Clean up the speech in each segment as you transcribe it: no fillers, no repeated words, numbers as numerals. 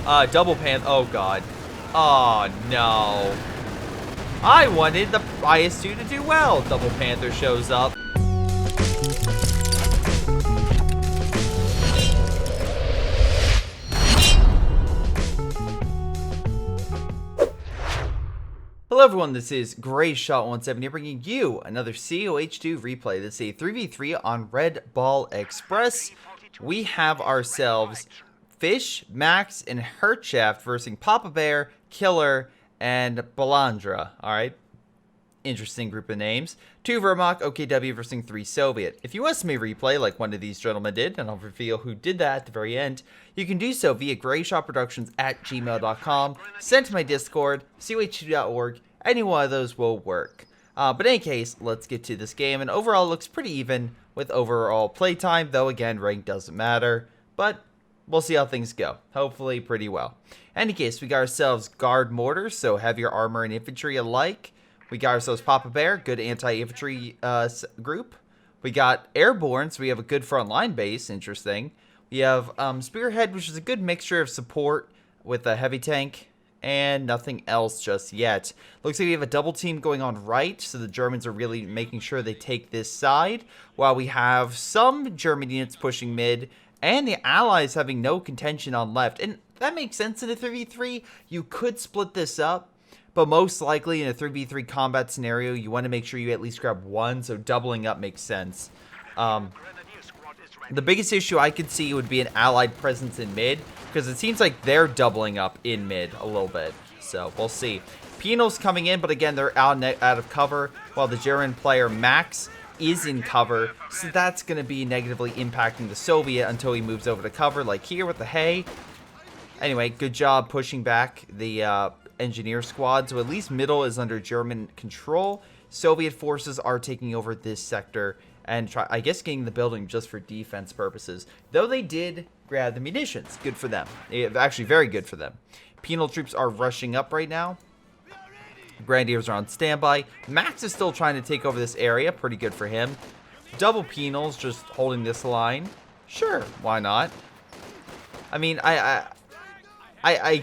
Double pan. Oh, God. Oh, no. I wanted the IS-2 to do well. Double Panther shows up. Hello everyone, this is Greyshot17 here bringing you another COH2 replay. This is a 3v3 on Red Ball Express. We have ourselves Fish, Max, and Hertschaft versus Papa Bear, Killer, and Balandra. Alright, interesting group of names. 2 Vermach, OKW versus 3 Soviet. If you want me to replay like one of these gentlemen did, and I'll reveal who did that at the very end, you can do so via greyshotproductions@gmail.com, send to my Discord, coh2.org, any one of those will work. But in any case, let's get to this game, and overall it looks pretty even with overall playtime, though again, rank doesn't matter, but we'll see how things go. Hopefully pretty well. In any case, we got ourselves guard mortars, so heavier armor and infantry alike. We got ourselves Papa Bear, good anti-infantry group. We got airborne, so we have a good front line base, interesting. We have Spearhead, which is a good mixture of support with a heavy tank, and nothing else just yet. Looks like we have a double team going on right, so the Germans are really making sure they take this side, while we have some German units pushing mid, and the Allies having no contention on left. And that makes sense in a 3v3. You could split this up, but most likely in a 3v3 combat scenario, you want to make sure you at least grab one, so doubling up makes sense. The biggest issue I could see would be an allied presence in mid, because it seems like they're doubling up in mid a little bit. So we'll see. Penal's coming in, but again, they're out of cover, while the German player Max is in cover, so that's going to be negatively impacting the Soviet until he moves over to cover, like here with the hay. Anyway, good job pushing back the engineer squad, so at least middle is under German control. Soviet forces are taking over this sector and I guess getting the building just for defense purposes, though they did grab the munitions. Good for them. Actually, very good for them. Penal troops are rushing up right now. Grenadiers are on standby. Max is still trying to take over this area. Pretty good for him. Double Penals just holding this line. Sure, why not? I mean, I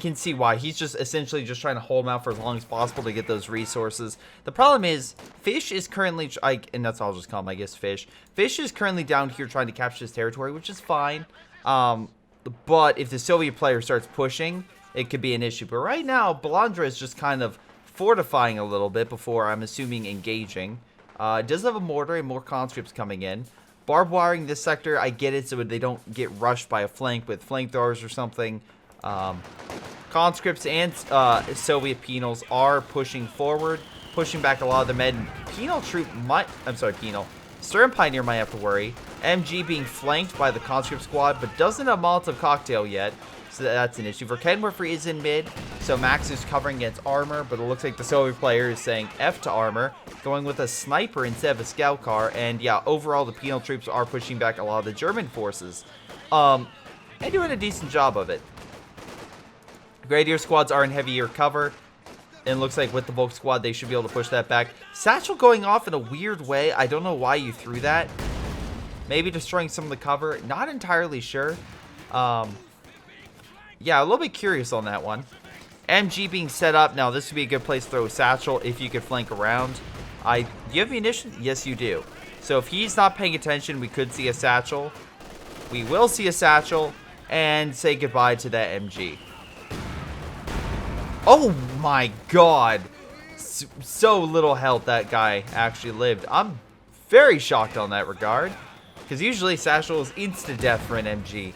can see why. He's just essentially just trying to hold him out for as long as possible to get those resources. The problem is, Fish is currently, and that's all I'll just call him, I guess, Fish. Fish is currently down here trying to capture his territory, which is fine. But if the Soviet player starts pushing, it could be an issue. But right now, Balandra is just kind of fortifying a little bit before, I'm assuming, engaging. It does have a mortar and more conscripts coming in. Barbed wiring this sector, I get it, so they don't get rushed by a flank with flamethrowers or something. Conscripts and Soviet penals are pushing forward, pushing back a lot of the men. Penal troop might, Penal. Stern Pioneer might have to worry. MG being flanked by the conscript squad, but doesn't have Molotov cocktail yet, so that's an issue. Verkenwerfer is in mid, so Max is covering against armor, but it looks like the Soviet player is saying F to armor, going with a sniper instead of a scout car, and yeah, overall the penal troops are pushing back a lot of the German forces. And doing a decent job of it. Grenadier squads are in heavier cover, and looks like with the Volk squad they should be able to push that back. Satchel going off in a weird way. I don't know why you threw that. Maybe destroying some of the cover. Not entirely sure. Yeah, a little bit curious on that one. MG being set up. Now, this would be a good place to throw a Satchel if you could flank around. Do you have munitions? Yes, you do. So if he's not paying attention, we could see a Satchel. We will see a Satchel and say goodbye to that MG. Oh my god. So little health that guy actually lived. I'm very shocked on that regard, because usually Satchel is insta-death for an MG.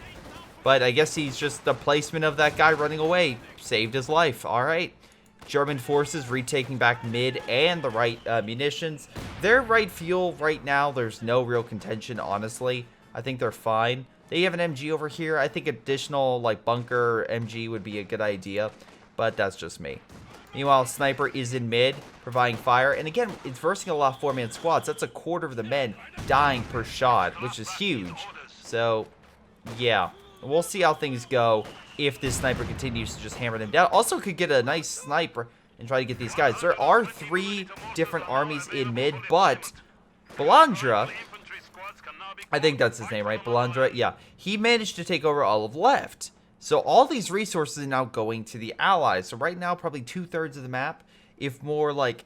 But I guess he's just the placement of that guy running away. Saved his life. Alright. German forces retaking back mid and the right munitions. Their right fuel right now, there's no real contention, honestly. I think they're fine. They have an MG over here. I think additional like bunker MG would be a good idea, but that's just me. Meanwhile, Sniper is in mid, providing fire. And again, it's versing a lot of 4-man squads. That's a quarter of the men dying per shot, which is huge. So, yeah. We'll see how things go if this Sniper continues to just hammer them down. Also could get a nice Sniper and try to get these guys. There are 3 different armies in mid, but Balandra, I think that's his name, right? Balandra, yeah. He managed to take over all of left. So all these resources are now going to the allies. So right now, probably 2/3 of the map, if more like,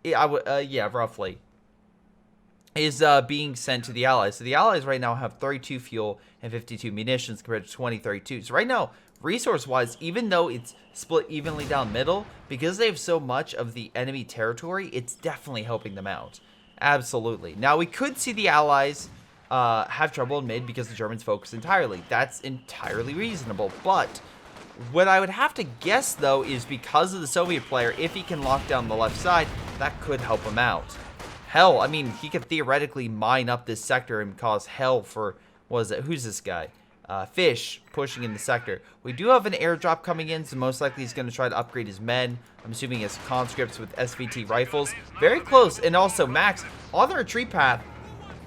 yeah, roughly, is being sent to the allies. So the allies right now have 32 fuel and 52 munitions compared to 32. So right now, resource-wise, even though it's split evenly down middle, because they have so much of the enemy territory, it's definitely helping them out. Absolutely. Now, we could see the allies have trouble in mid because the Germans focus entirely. That's entirely reasonable. But what I would have to guess, though, is because of the Soviet player, if he can lock down the left side, that could help him out. Hell, I mean, he could theoretically mine up this sector and cause hell for, what is it? Who's this guy? Fish pushing in the sector. We do have an airdrop coming in, so most likely he's going to try to upgrade his men. I'm assuming his conscripts with SVT rifles. Very close. And also, Max, on the retreat path,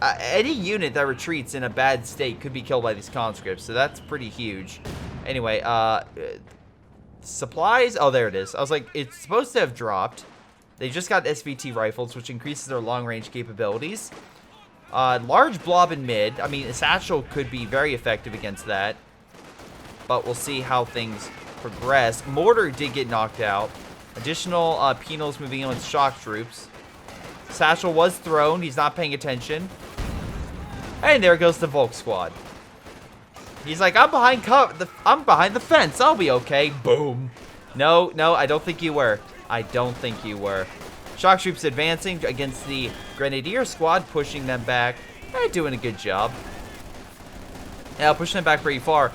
any unit that retreats in a bad state could be killed by these conscripts, so that's pretty huge. Anyway, supplies. Oh, there it is. I was like, it's supposed to have dropped. They just got SVT rifles, which increases their long-range capabilities. Large blob in mid. I mean, a satchel could be very effective against that, but we'll see how things progress. Mortar did get knocked out. Additional penals moving in with shock troops. Satchel was thrown. He's not paying attention. And there goes the Volk squad. He's like, I'm behind the fence. I'll be okay. Boom. No, I don't think you were. I don't think you were. Shock troops advancing against the Grenadier squad, pushing them back. They're doing a good job. Yeah, pushing them back pretty far.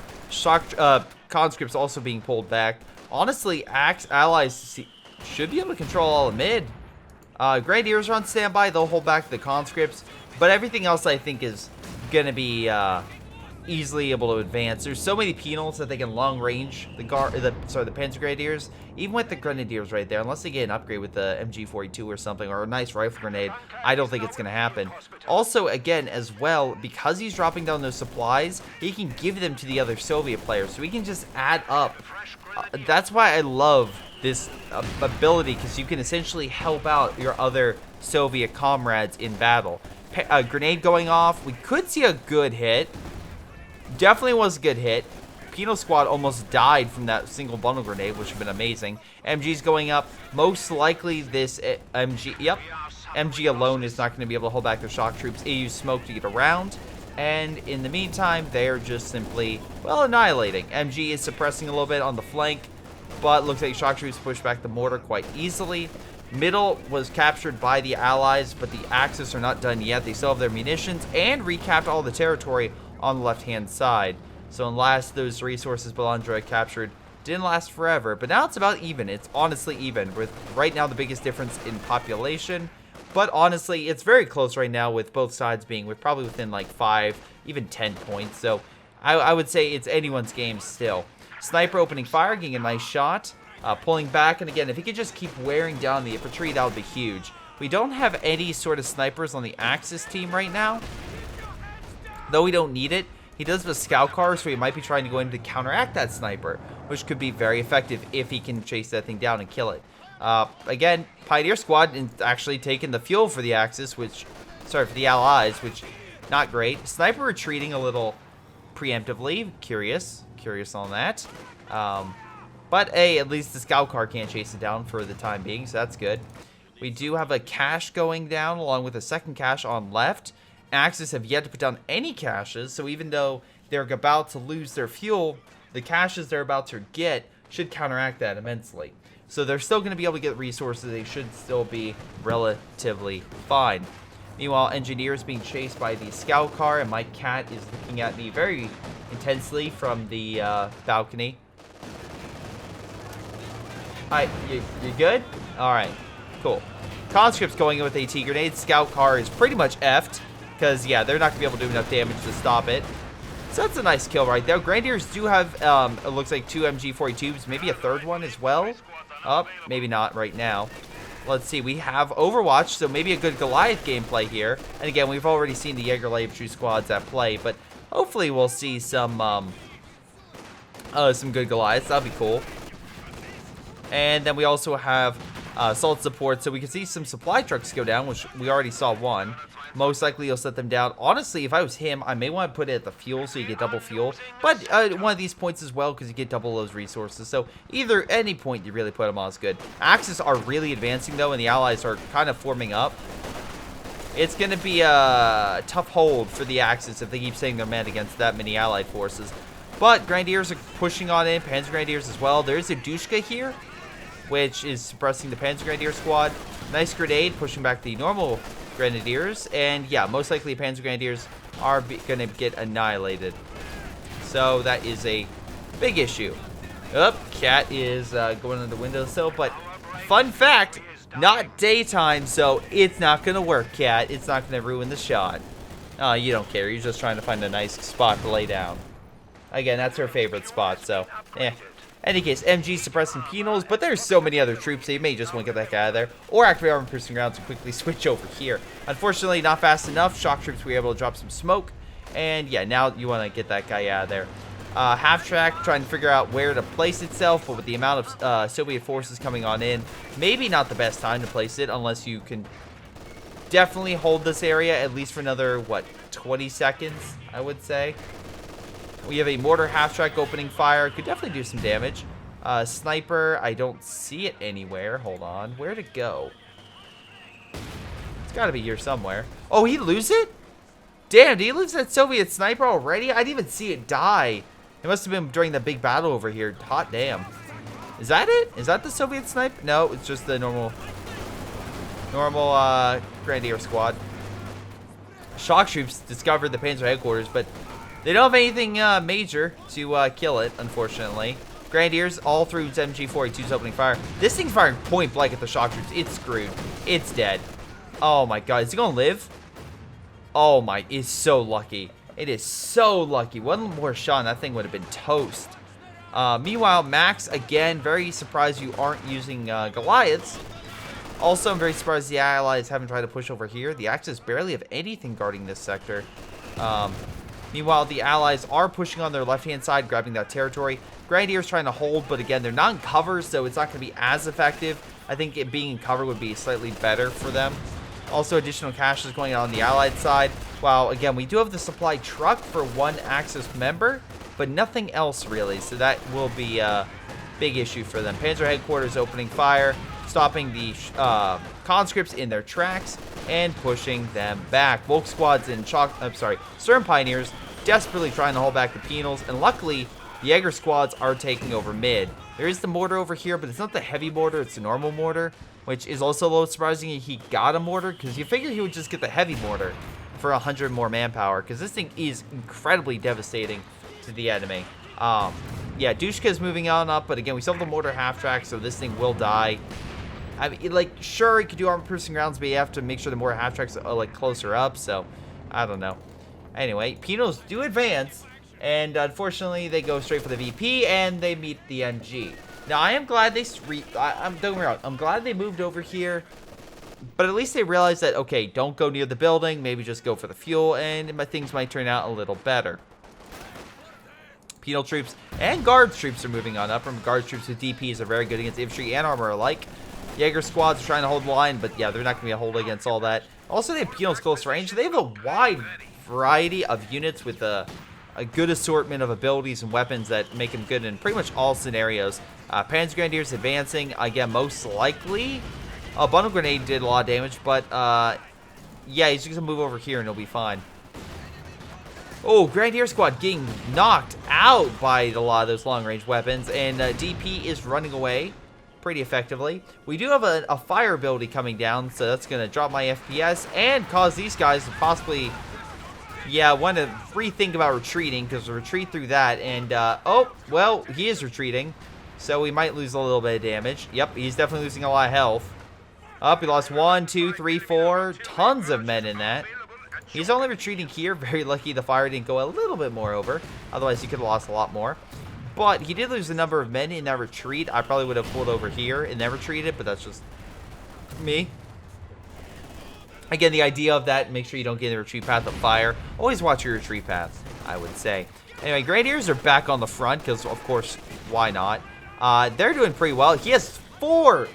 Conscripts also being pulled back. Honestly, allies should be able to control all of mid. Grenadiers are on standby. They'll hold back the conscripts. But everything else, I think, is going to be easily able to advance. There's so many penals that they can long range the Panzer Grenadiers. Even with the Grenadiers right there, unless they get an upgrade with the MG42 or something, or a nice rifle grenade, I don't think it's going to happen. Also, again, as well, because he's dropping down those supplies, he can give them to the other Soviet players. So he can just add up. That's why I love this ability, because you can essentially help out your other Soviet comrades in battle. A grenade going off. We could see a good hit. Definitely was a good hit. Penal squad almost died from that single bundle grenade, which would have been amazing. MG's going up. Most likely this MG, yep. MG alone is not going to be able to hold back their shock troops. They use smoke to get around. And in the meantime, they're just simply, well, annihilating. MG is suppressing a little bit on the flank, but looks like shock troops push back the mortar quite easily. Middle was captured by the allies, but the Axis are not done yet. They still have their munitions and recapped all the territory on the left-hand side. So unless those resources Balandra captured didn't last forever, but now it's about even. It's honestly even, with right now the biggest difference in population. But honestly, it's very close right now, with both sides being probably within like 5, even 10 points. So I would say it's anyone's game still. Sniper opening fire, getting a nice shot. Pulling back, and again, if he could just keep wearing down the infantry, that would be huge. We don't have any sort of snipers on the Axis team right now, though we don't need it. He does have a scout car, so he might be trying to go in to counteract that sniper, which could be very effective if he can chase that thing down and kill it. Again, Pioneer squad is actually taking the fuel for the Axis, for the Allies, which not great. Sniper retreating a little preemptively. Curious on that. But hey, at least the scout car can't chase it down for the time being, so that's good. We do have a cache going down along with a second cache on left. Axis have yet to put down any caches, so even though they're about to lose their fuel, the caches they're about to get should counteract that immensely. So they're still going to be able to get resources. They should still be relatively fine. Meanwhile, engineers being chased by the scout car, and my cat is looking at me very intensely from the balcony. Alright, you good? Alright, cool. Conscripts going in with AT grenades. Scout car is pretty much effed, because, yeah, they're not going to be able to do enough damage to stop it. So that's a nice kill right there. Grenadiers do have, it looks like 2 MG42s, maybe a third one as well. Oh, maybe not right now. Let's see, we have Overwatch, so maybe a good Goliath gameplay here. And again, we've already seen the Jägerleibtreu squads at play, but hopefully we'll see some good Goliaths. That'll be cool. And then we also have assault support, so we can see some supply trucks go down, which we already saw one. Most likely you'll set them down. Honestly, if I was him, I may want to put it at the fuel so you get double fuel, but one of these points as well because you get double those resources. So either any point you really put them on is good. Axis are really advancing though, and the allies are kind of forming up. It's going to be a tough hold for the Axis if they keep sending their men against that many allied forces. But Grenadiers are pushing on in, Panzer Grenadiers as well. There's a Dushka here, which is suppressing the Panzer Grenadier squad. Nice grenade pushing back the normal Grenadiers. And yeah, most likely Panzer Grenadiers are going to get annihilated. So that is a big issue. Cat is going on the windowsill. But fun fact, not daytime, so it's not going to work, Cat. It's not going to ruin the shot. You don't care. You're just trying to find a nice spot to lay down. Again, that's her favorite spot, so any case, MG suppressing penals, but there's so many other troops, they may just want to get that guy out of there, or activate armor piercing rounds and quickly switch over here. Unfortunately, not fast enough. Shock troops were able to drop some smoke, and yeah, now you want to get that guy out of there. Half track trying to figure out where to place itself, but with the amount of Soviet forces coming on in, maybe not the best time to place it unless you can definitely hold this area at least for another, what, 20 seconds, I would say. We have a mortar half-track opening fire. Could definitely do some damage. Sniper, I don't see it anywhere. Hold on. Where'd it go? It's got to be here somewhere. Oh, he lose it? Damn, did he lose that Soviet sniper already? I didn't even see it die. It must have been during the big battle over here. Hot damn. Is that it? Is that the Soviet sniper? No, it's just the normal Grenadier squad. Shock troops discovered the Panzer headquarters, but they don't have anything major to kill it, unfortunately. Grenadiers all through MG42's opening fire. This thing's firing point blank at the shock troops. It's screwed. It's dead. Oh my god. Is he gonna live? Oh my, it's so lucky. It is so lucky. One more shot and that thing would have been toast. Meanwhile, Max, again, very surprised you aren't using Goliaths. Also, I'm very surprised the allies haven't tried to push over here. The Axis barely have anything guarding this sector. Meanwhile, the allies are pushing on their left-hand side, grabbing that territory. Grenadiers trying to hold, but again, they're not in cover, so it's not going to be as effective. I think it being in cover would be slightly better for them. Also, additional cash is going on the allied side. While, again, we do have the supply truck for one Axis member, but nothing else really, so that will be a big issue for them. Panzer headquarters opening fire, stopping the conscripts in their tracks, and pushing them back. Volk squads and Sturm Pioneers desperately trying to hold back the penals, and luckily, the Jaeger squads are taking over mid. There is the mortar over here, but it's not the heavy mortar, it's the normal mortar, which is also a little surprising he got a mortar, because you figure he would just get the heavy mortar for 100 more manpower, because this thing is incredibly devastating to the enemy. Yeah, Dushka is moving on up, but again, we still have the mortar half-track, so this thing will die. I mean, like, sure, you could do armor-piercing rounds, but you have to make sure the mortar half-tracks are, like, closer up, so I don't know. Anyway, Penals do advance, and unfortunately, they go straight for the VP, and they meet the MG. Now, I am glad they don't get me wrong, I'm glad they moved over here, but at least they realized that, okay, don't go near the building, maybe just go for the fuel, and things might turn out a little better. Penal troops and Guards troops are moving on up. Guards troops with DPs are very good against infantry and armor alike. Jaeger squads are trying to hold the line, but yeah, they're not going to be a hold against all that. Also, they have Penals close range. They have a wide variety of units with a good assortment of abilities and weapons that make them good in pretty much all scenarios. Panzer Grenadiers advancing. Again, most likely a bundle grenade did a lot of damage, but yeah, he's just going to move over here and he'll be fine. Oh, Grenadier squad getting knocked out by a lot of those long-range weapons, and DP is running away pretty effectively. We do have a fire ability coming down, so that's going to drop my FPS and cause these guys to possibly, yeah, want to rethink about retreating, because retreat through that, and, oh, well, he is retreating, so we might lose a little bit of damage. Yep, he's definitely losing a lot of health. Up, he lost 1, 2, 3, 4, tons of men in that. He's only retreating here. Very lucky the fire didn't go a little bit more over. Otherwise, he could have lost a lot more. But he did lose a number of men in that retreat. I probably would have pulled over here and then retreated, but that's just me. Again, the idea of that, make sure you don't get in the retreat path of fire. Always watch your retreat paths, I would say. Anyway, Grenadiers are back on the front because, of course, why not? They're doing pretty well. He has 4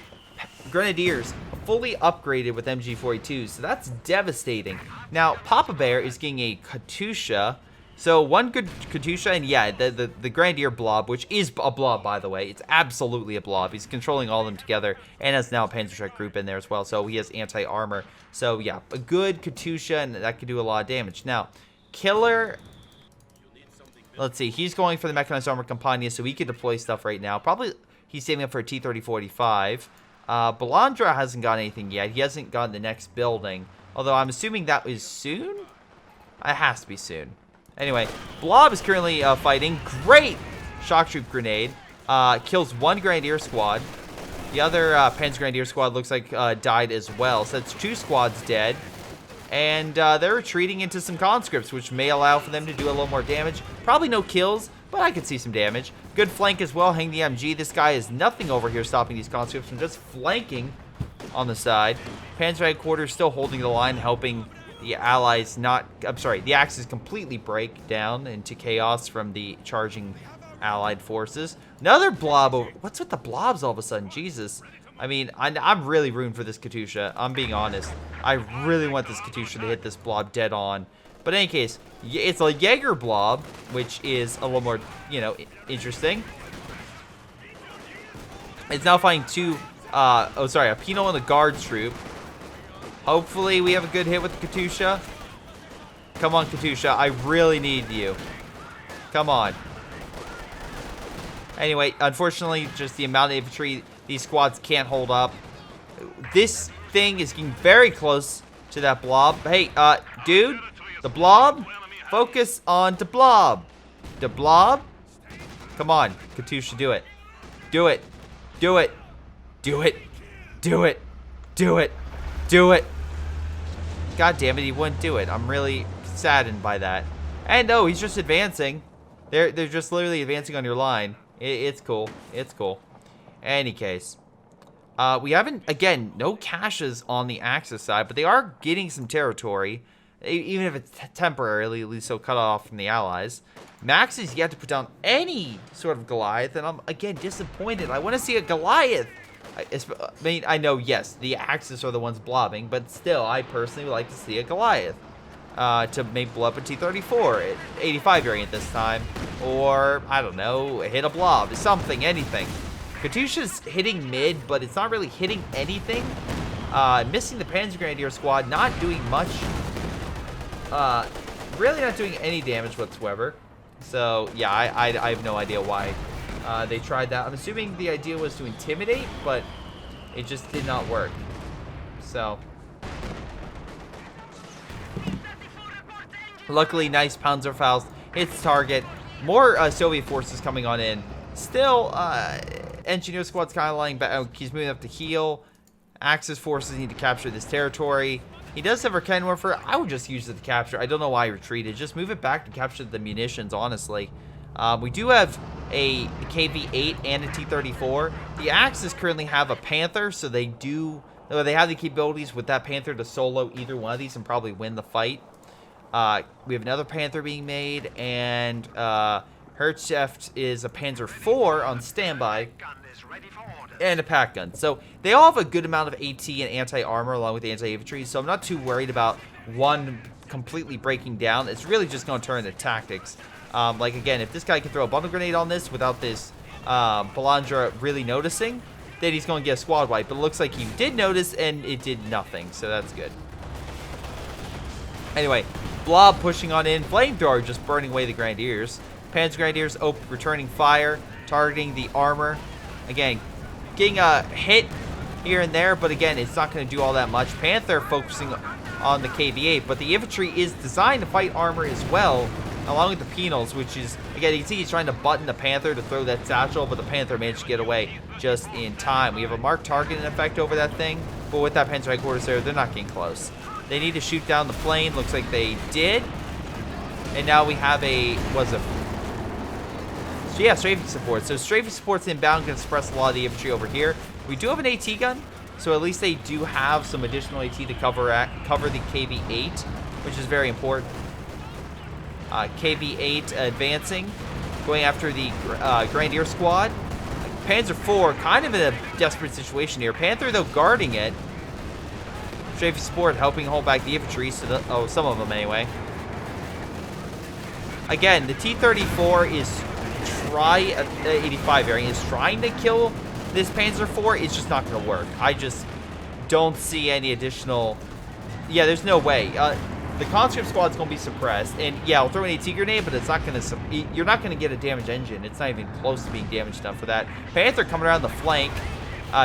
Grenadiers fully upgraded with MG42, so that's devastating. Now, Papa Bear is getting a Katusha. So one good Katusha, and yeah, the Grenadier blob, which is a blob, by the way. It's absolutely a blob. He's controlling all of them together, and has now a Panzerschreck group in there as well, so he has anti-armor. So yeah, a good Katusha, and that could do a lot of damage. Now, Killer, let's see, he's going for the Mechanized Armor Compania, so he could deploy stuff right now. Probably he's saving up for a T-30-45. Balandra hasn't got anything yet. He hasn't gotten the next building, although I'm assuming that is soon? It has to be soon. Anyway, Blob is currently fighting. Great shock troop grenade. Kills one Grenadier squad. The other Panzer Grenadier squad looks like died as well. So that's 2 squads dead. And they're retreating into some conscripts, which may allow for them to do a little more damage. Probably no kills, but I could see some damage. Good flank as well. Hang the MG. This guy is nothing over here stopping these conscripts from just flanking on the side. Panzer headquarters still holding the line, helping the allies not, I'm sorry, the Axis completely break down into chaos from the charging allied forces. Another blob over, what's with the blobs all of a sudden? Jesus. I mean, I'm really rooting for this Katusha. I'm being honest. I really want this Katusha to hit this blob dead on. But in any case, it's a Jaeger blob, which is a little more, you know, interesting. It's now fighting a Penal and a guard troop. Hopefully we have a good hit with the Katusha. Come on, Katusha. I really need you. Come on. Anyway, unfortunately, just the amount of infantry these squads can't hold up. This thing is getting very close to that blob. Hey, dude, the blob? Focus on the blob. The blob? Come on, Katusha, do it. Do it. Do it. Do it. Do it. Do it. Do it. God damn it, he wouldn't do it. I'm really saddened by that. And no, he's just advancing. They're just literally advancing on your line. It's cool. It's cool. Any case. We haven't, again, no caches on the Axis side, but they are getting some territory. Even if it's temporarily, at least so cut off from the Allies. Max is yet to put down any sort of Goliath, and I'm, again, disappointed. I want to see a Goliath. I mean, I know, yes, the Axis are the ones blobbing, but still, I personally would like to see a Goliath. To maybe blow up a T-34 at 85 variant this time. Or, I don't know, hit a blob. Something, anything. Katusha's hitting mid, but it's not really hitting anything. Missing the Panzer Grenadier squad, not doing much. Really not doing any damage whatsoever. So, yeah, I have no idea why they tried that. I'm assuming the idea was to intimidate, but it just did not work. So, luckily, nice Panzerfaust hits target. More Soviet forces coming on in. Still, Engineer Squad's kind of lying back. He's moving up to heal. Axis forces need to capture this territory. He does have Arcane Warfare. I would just use it to capture. I don't know why he retreated. Just move it back to capture the munitions, honestly. We do have a KV-8 and a T-34. The Axis currently have a Panther, so they have the capabilities with that Panther to solo either one of these and probably win the fight. We have another Panther being made, and Hertzheft is a Panzer IV on standby, and a pack gun. So they all have a good amount of AT and anti-armor along with the anti-infantry, so I'm not too worried about one completely breaking down. It's really just going to turn into tactics. Like, again, if this guy can throw a bundle grenade on this without this Balandra really noticing, then he's going to get a squad wipe. But it looks like he did notice, and it did nothing, so that's good. Anyway, Blob pushing on in. Flamethrower just burning away the Grenadiers. Panzer Grenadiers returning fire, targeting the armor. Again, getting a hit here and there, but again, it's not going to do all that much. Panther focusing on the KV-8, but the infantry is designed to fight armor as well, along with the Penals, which is, again, you can see he's trying to button the Panther to throw that satchel, but the Panther managed to get away just in time. We have a marked target in effect over that thing, but with that Panzer headquarters there, they're not getting close. They need to shoot down the plane. Looks like they did. And now we have a, so yeah, strafing support. So strafing support's inbound, going to suppress a lot of the infantry over here. We do have an AT gun, so at least they do have some additional AT to cover the KV-8, which is very important. KV-8 advancing, going after the Grenadier squad. Panzer IV kind of in a desperate situation here. Panther, though, guarding it. Strafe support helping hold back the infantry. So some of them anyway. Again, the T-34 is 85 variant is trying to kill this Panzer IV. It's just not going to work. I just don't see any additional... Yeah, there's no way. The conscript squad's going to be suppressed. And yeah, I'll throw an AT grenade, but it's not going to... You're not going to get a damaged engine. It's not even close to being damaged enough for that. Panther coming around the flank.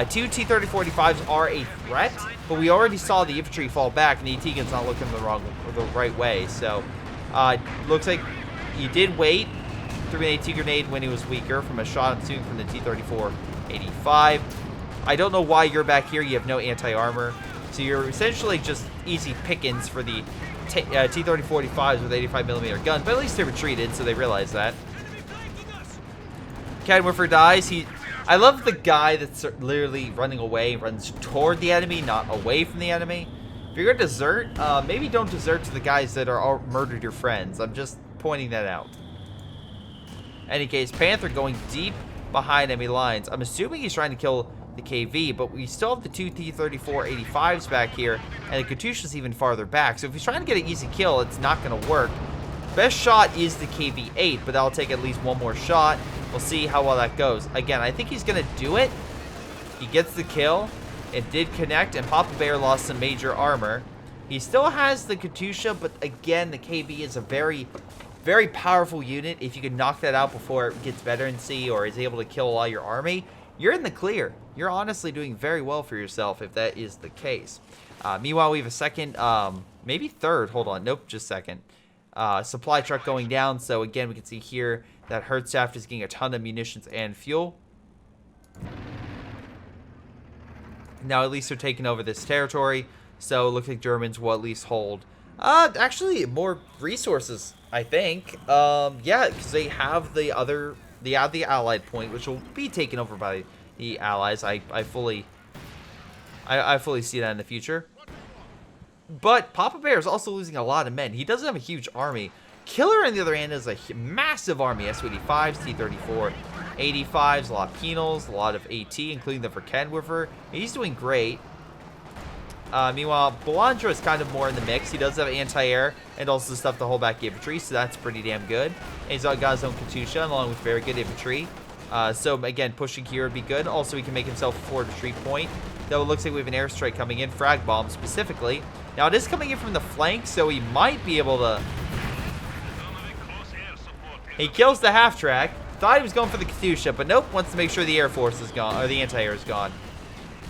Two T-3045s are a threat, but we already saw the infantry fall back, and the AT gun's not looking the right way. So, looks like he did wait through an AT grenade when he was weaker from a shot, I'm assuming, from the T-3485. I don't know why you're back here. You have no anti-armor. So you're essentially just easy pickings for the T-3045s with 85mm guns, but at least they retreated, so they realized that. Cadwifer dies. I love the guy that's literally running away, runs toward the enemy, not away from the enemy. If you're going to desert, maybe don't desert to the guys that are all murdered your friends. I'm just pointing that out. In any case, Panther going deep behind enemy lines. I'm assuming he's trying to kill the KV, but we still have the two T-3485s back here, and the Katyusha's even farther back. So if he's trying to get an easy kill, it's not going to work. Best shot is the KV-8, but that'll take at least one more shot. We'll see how well that goes. Again, I think he's going to do it. He gets the kill. It did connect, and Papa Bear lost some major armor. He still has the Katyusha, but again, the KV is a very, very powerful unit. If you can knock that out before it gets veterancy or is able to kill a lot of your army, you're in the clear. You're honestly doing very well for yourself if that is the case. Meanwhile, we have a second, maybe third. Hold on. Nope, just second. Supply truck going down. So again, we can see here that Hertzsaft is getting a ton of munitions and fuel. Now at least they're taking over this territory. So it looks like Germans will at least hold. Actually, more resources, I think. Yeah, because they have the Allied point, which will be taken over by the Allies. I fully see that in the future. But Papa Bear is also losing a lot of men. He doesn't have a huge army. Killer, on the other hand, is a massive army. Su-85s, T-3485s, a lot of penals, a lot of AT, including the Verkenwerfer. He's doing great. Meanwhile, Belandra is kind of more in the mix. He does have anti-air and also stuff to hold back infantry, so that's pretty damn good. And he's got his own Katyusha along with very good infantry. So, again, pushing here would be good. Also, he can make himself a forward retreat point. Though it looks like we have an airstrike coming in, frag bomb specifically. Now, it is coming in from the flank, so he might be able to... He kills the half-track. Thought he was going for the Katyusha, but nope. Wants to make sure the Air Force is gone, or the anti-air is gone.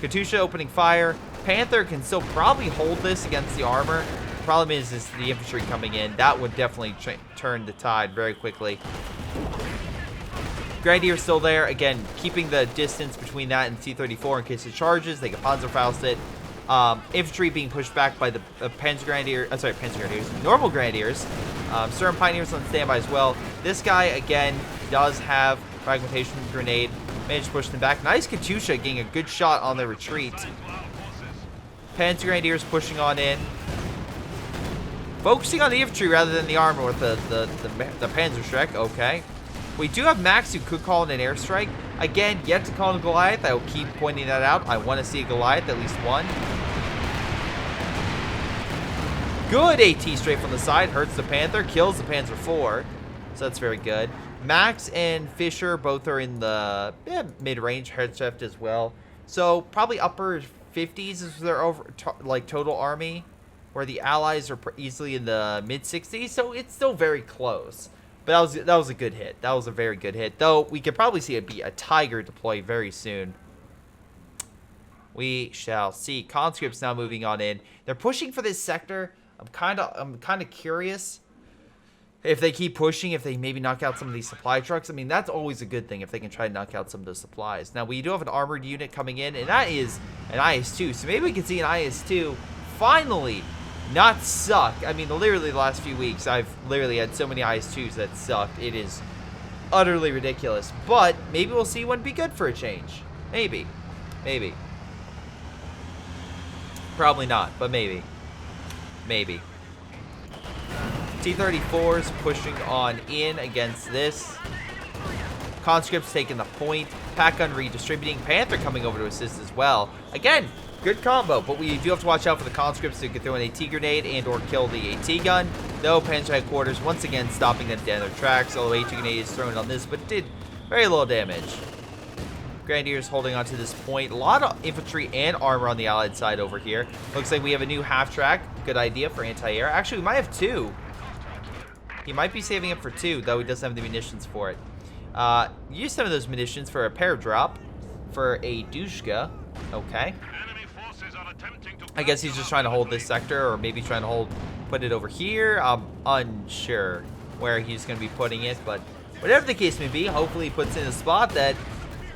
Katyusha opening fire. Panther can still probably hold this against the armor. Problem is the infantry coming in. That would definitely turn the tide very quickly. Grenadier still there. Again, keeping the distance between that and T-34 in case it charges. They can Panzerfaust it. Infantry being pushed back by the Panzer Grenadiers, normal Grenadiers. Certain Pioneers on standby as well. This guy, again, does have Fragmentation Grenade. Managed to push them back. Nice Katyusha getting a good shot on the retreat. Panzer Grenadiers pushing on in. Focusing on the infantry rather than the armor with the Panzerschreck. Okay. We do have Max who could call in an airstrike. Again, yet to call in a Goliath. I will keep pointing that out. I want to see a Goliath, at least one. Good AT straight from the side. Hurts the Panther. Kills the Panzer IV. So that's very good. Max and Fisher both are in the mid-range. Hertzschaft as well. So probably upper 50s is their total army. Where the Allies are easily in the mid-60s. So it's still very close. But that was a good hit. That was a very good hit. Though we could probably see it be a Tiger deploy very soon. We shall see. Conscripts now moving on in. They're pushing for this sector. I'm kind of curious if they keep pushing, if they maybe knock out some of these supply trucks. I mean, that's always a good thing if they can try to knock out some of those supplies. Now, we do have an armored unit coming in, and that is an IS-2. So maybe we can see an IS-2 finally not suck. I mean, literally the last few weeks, I've literally had so many IS-2s that sucked. It is utterly ridiculous. But maybe we'll see one be good for a change. Maybe. Maybe. Probably not, but maybe. Maybe. T-34s pushing on in against this. Conscripts taking the point. Pack gun redistributing. Panther coming over to assist as well. Again, good combo, but we do have to watch out for the conscripts who can throw an AT grenade and or kill the AT gun. Though Panther headquarters once again stopping them dead in their tracks, although AT grenade is thrown on this, but it did very little damage. Grenadiers holding on to this point. A lot of infantry and armor on the allied side over here. Looks like we have a new half-track. Good idea for anti-air. Actually, we might have 2. He might be saving up for 2, though he doesn't have the munitions for it. Use some of those munitions for a pair drop. For a Dushka. Okay. I guess he's just trying to hold this sector, or maybe trying to put it over here. I'm unsure where he's going to be putting it, but whatever the case may be, hopefully he puts it in a spot that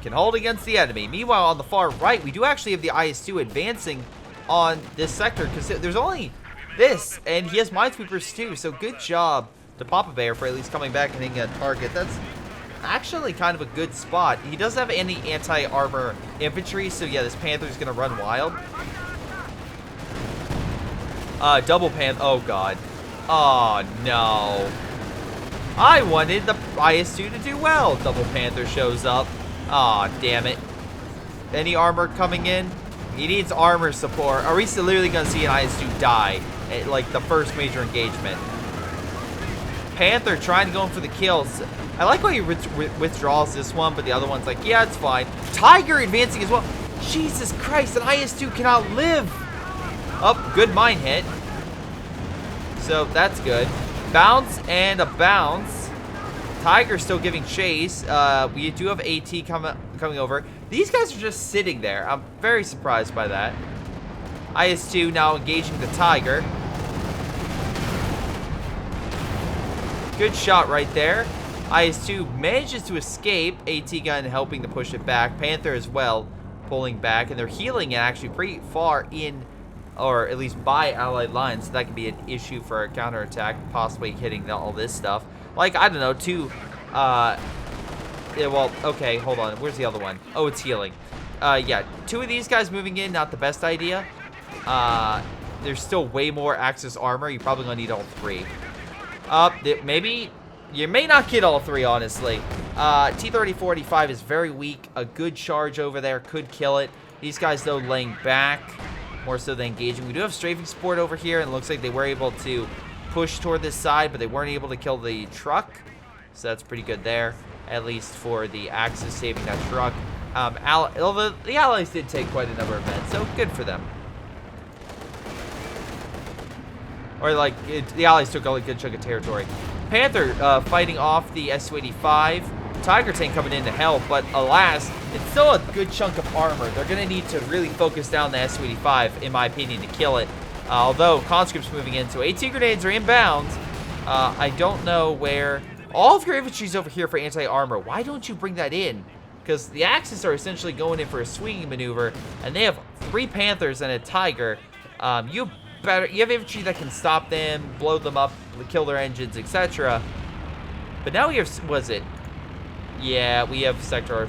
can hold against the enemy. Meanwhile, on the far right, we do actually have the IS-2 advancing on this sector, because there's only this, and he has minesweepers too, so good job to Papa Bear for at least coming back and hitting a target. That's actually kind of a good spot. He doesn't have any anti-armor infantry, so yeah, this Panther's going to run wild. Double Panther. Oh, God. Oh, no. I wanted the IS-2 to do well. Double Panther shows up. Aw, oh, damn it. Any armor coming in? He needs armor support. Are we still literally going to see an IS-2 die at, like, the first major engagement? Panther trying to go in for the kills. I like how he withdraws this one, but the other one's like, yeah, it's fine. Tiger advancing as well. Jesus Christ, an IS-2 cannot live. Oh, good mine hit. So, that's good. Bounce and a bounce. Tiger still giving chase. We do have AT coming over. These guys are just sitting there. I'm very surprised by that. IS-2 now engaging the Tiger. Good shot right there. IS-2 manages to escape. AT gun helping to push it back. Panther as well pulling back. And they're healing it actually pretty far in, or at least by allied lines. So that could be an issue for a counterattack, possibly hitting all this stuff. Like, I don't know, 2, yeah, well, okay, hold on. Where's the other one? Oh, it's healing. Yeah, 2 of these guys moving in, not the best idea. There's still way more Axis armor. You're probably going to need all 3. Maybe, you may not get all 3, honestly. T-34-85 is very weak. A good charge over there could kill it. These guys, though, laying back more so than engaging. We do have strafing support over here, and it looks like they were able to push toward this side, but they weren't able to kill the truck. So that's pretty good there, at least for the Axis saving that truck. Although the Allies did take quite a number of men, so good for them. Or like, the Allies took a good chunk of territory. Panther fighting off the Su-85. Tiger tank coming in to help, but alas, it's still a good chunk of armor. They're going to need to really focus down the Su-85, in my opinion, to kill it. Although conscripts moving in, so AT grenades are inbound. I don't know where. All of your infantry's over here for anti-armor. Why don't you bring that in? Because the Axis are essentially going in for a swinging maneuver, and they have 3 Panthers and a Tiger. You have infantry that can stop them, blow them up, kill their engines, etc. But now we have, was it? Yeah, we have sector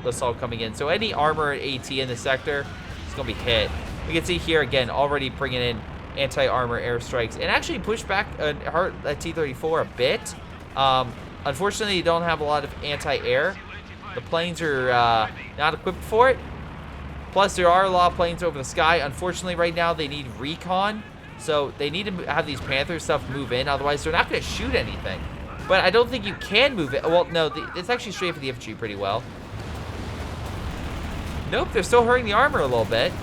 assault coming in. So any armor AT in the sector is going to be hit. We can see here again, already bringing in anti-armor airstrikes and actually push back hurt that T-34 a bit. Unfortunately, you don't have a lot of anti-air. The planes are not equipped for it. Plus, there are a lot of planes over the sky. Unfortunately, right now, they need recon. So they need to have these Panther stuff move in. Otherwise, they're not going to shoot anything. But I don't think you can move it. Well, no, it's actually straight for the infantry pretty well. Nope, they're still hurting the armor a little bit.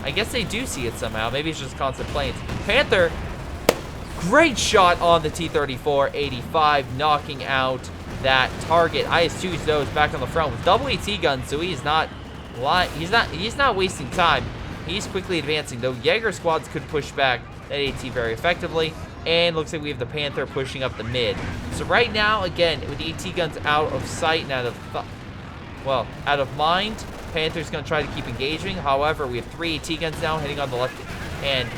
I guess they do see it somehow. Maybe it's just constant planes. Panther, great shot on the T-34-85, knocking out that target. IS-2's though is back on the front with double AT guns, so he's not wasting time. He's quickly advancing, though Jaeger squads could push back that AT very effectively. And looks like we have the Panther pushing up the mid. So right now, again, with the AT guns out of sight and out of mind, Panther's going to try to keep engaging. However, we have 3 AT guns now heading on the left-hand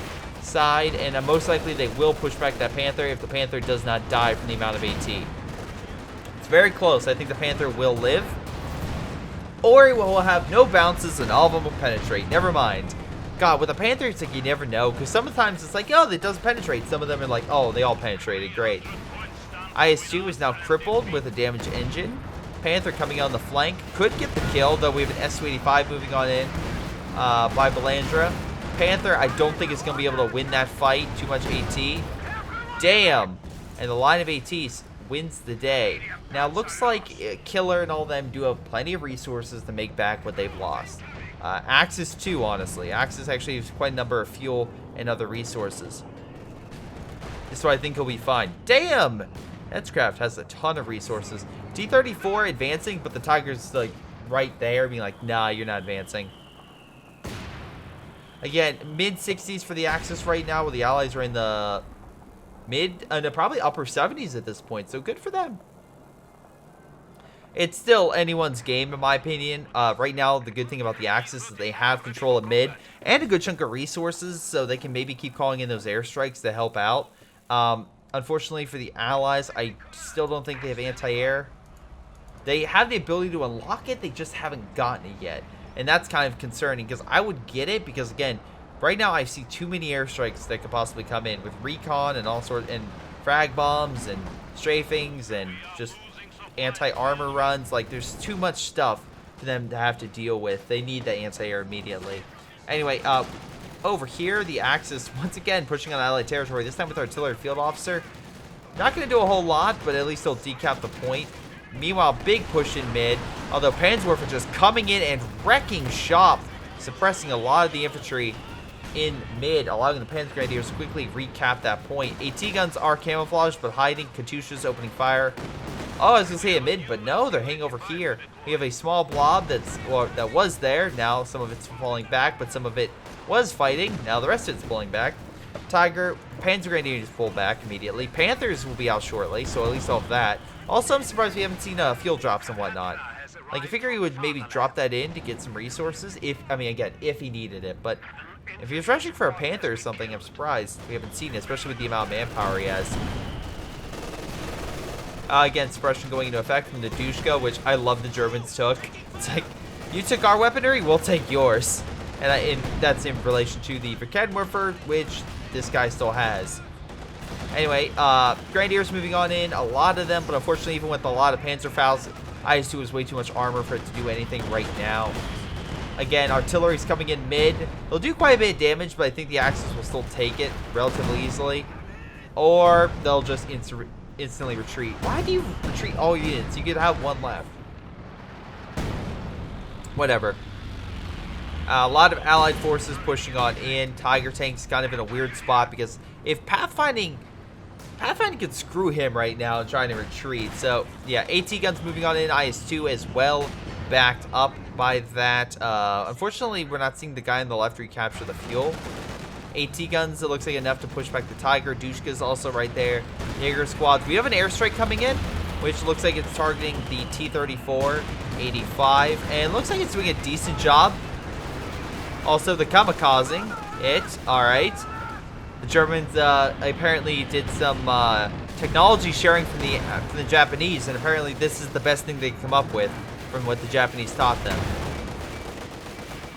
side, and most likely they will push back that Panther if the Panther does not die from the amount of AT. It's very close. I think the Panther will live, or it will have no bounces and all of them will penetrate. Never mind. God, with a Panther, it's like you never know, because sometimes it's like, oh, it does penetrate. Some of them are like, oh, they all penetrated. Great. IS-2 is now crippled with a damaged engine. Panther coming on the flank. Could get the kill, though we have an Su-85 moving on in by Belandra. Panther, I don't think is going to be able to win that fight. Too much AT. Damn. And the line of ATs wins the day. Now, looks like Killer and all of them do have plenty of resources to make back what they've lost. Axis too, honestly. Axis actually has quite a number of fuel and other resources. So I think he'll be fine. Damn! Edgecraft has a ton of resources. T-34 advancing, but the Tiger's like right there, being like, nah, you're not advancing. Again, mid-60s for the Axis right now, where the Allies are in the mid, and probably upper 70s at this point, so good for them. It's still anyone's game, in my opinion. Right now, the good thing about the Axis is they have control of mid and a good chunk of resources, so they can maybe keep calling in those airstrikes to help out. Unfortunately for the Allies, I still don't think they have anti-air. They have the ability to unlock it, they just haven't gotten it yet. And that's kind of concerning, because I would get it, because again, right now I see too many airstrikes that could possibly come in with recon and all sorts, and frag bombs and strafings and just anti-armor runs. Like, there's too much stuff for them to have to deal with. They need that anti-air immediately. Anyway, over here, the Axis, once again, pushing on Allied territory, this time with Artillery Field Officer. Not going to do a whole lot, but at least they'll decap the point. Meanwhile, big push in mid, although Panzerwerfer just coming in and wrecking shop, suppressing a lot of the infantry in mid, allowing the Panzer Grenadiers to quickly recap that point. AT guns are camouflaged, but hiding. Katyusha's opening fire. Oh, I was going to say a mid, but no, they're hanging over here. We have a small blob that was there. Now some of it's falling back, but some of it was fighting. Now the rest of it's pulling back. Tiger, Panzer Grenadiers pull back immediately. Panthers will be out shortly, so at least I'll have that. Also, I'm surprised we haven't seen fuel drops and whatnot. Like, I figure he would maybe drop that in to get some resources. I mean, again, if he needed it. But if he was rushing for a Panther or something, I'm surprised we haven't seen it, especially with the amount of manpower he has. Again, suppression going into effect from the Dushka, which I love the Germans took. It's like, you took our weaponry, we'll take yours. And that's in relation to the Verkehrwerfer, which this guy still has. Anyway, Grenadiers moving on in, a lot of them, but unfortunately, even with a lot of Panzerfaust, IS-2 is way too much armor for it to do anything right now. Again, artillery's coming in mid. They'll do quite a bit of damage, but I think the Axis will still take it relatively easily. Or they'll just instantly retreat. Why do you retreat all units? You could have one left. Whatever. A lot of allied forces pushing on in. Tiger tank's kind of in a weird spot because if Pathfinding could screw him right now and trying to retreat. So yeah, AT guns moving on in. IS-2 as well, backed up by that. Unfortunately, we're not seeing the guy on the left recapture the fuel. AT guns, it looks like enough to push back the Tiger. Dushka's also right there. Jaeger squads. We have an airstrike coming in, which looks like it's targeting the T-34 85, and looks like it's doing a decent job. Also, the kamikazing it. All right. The Germans apparently did some technology sharing from the Japanese, and apparently this is the best thing they can come up with from what the Japanese taught them.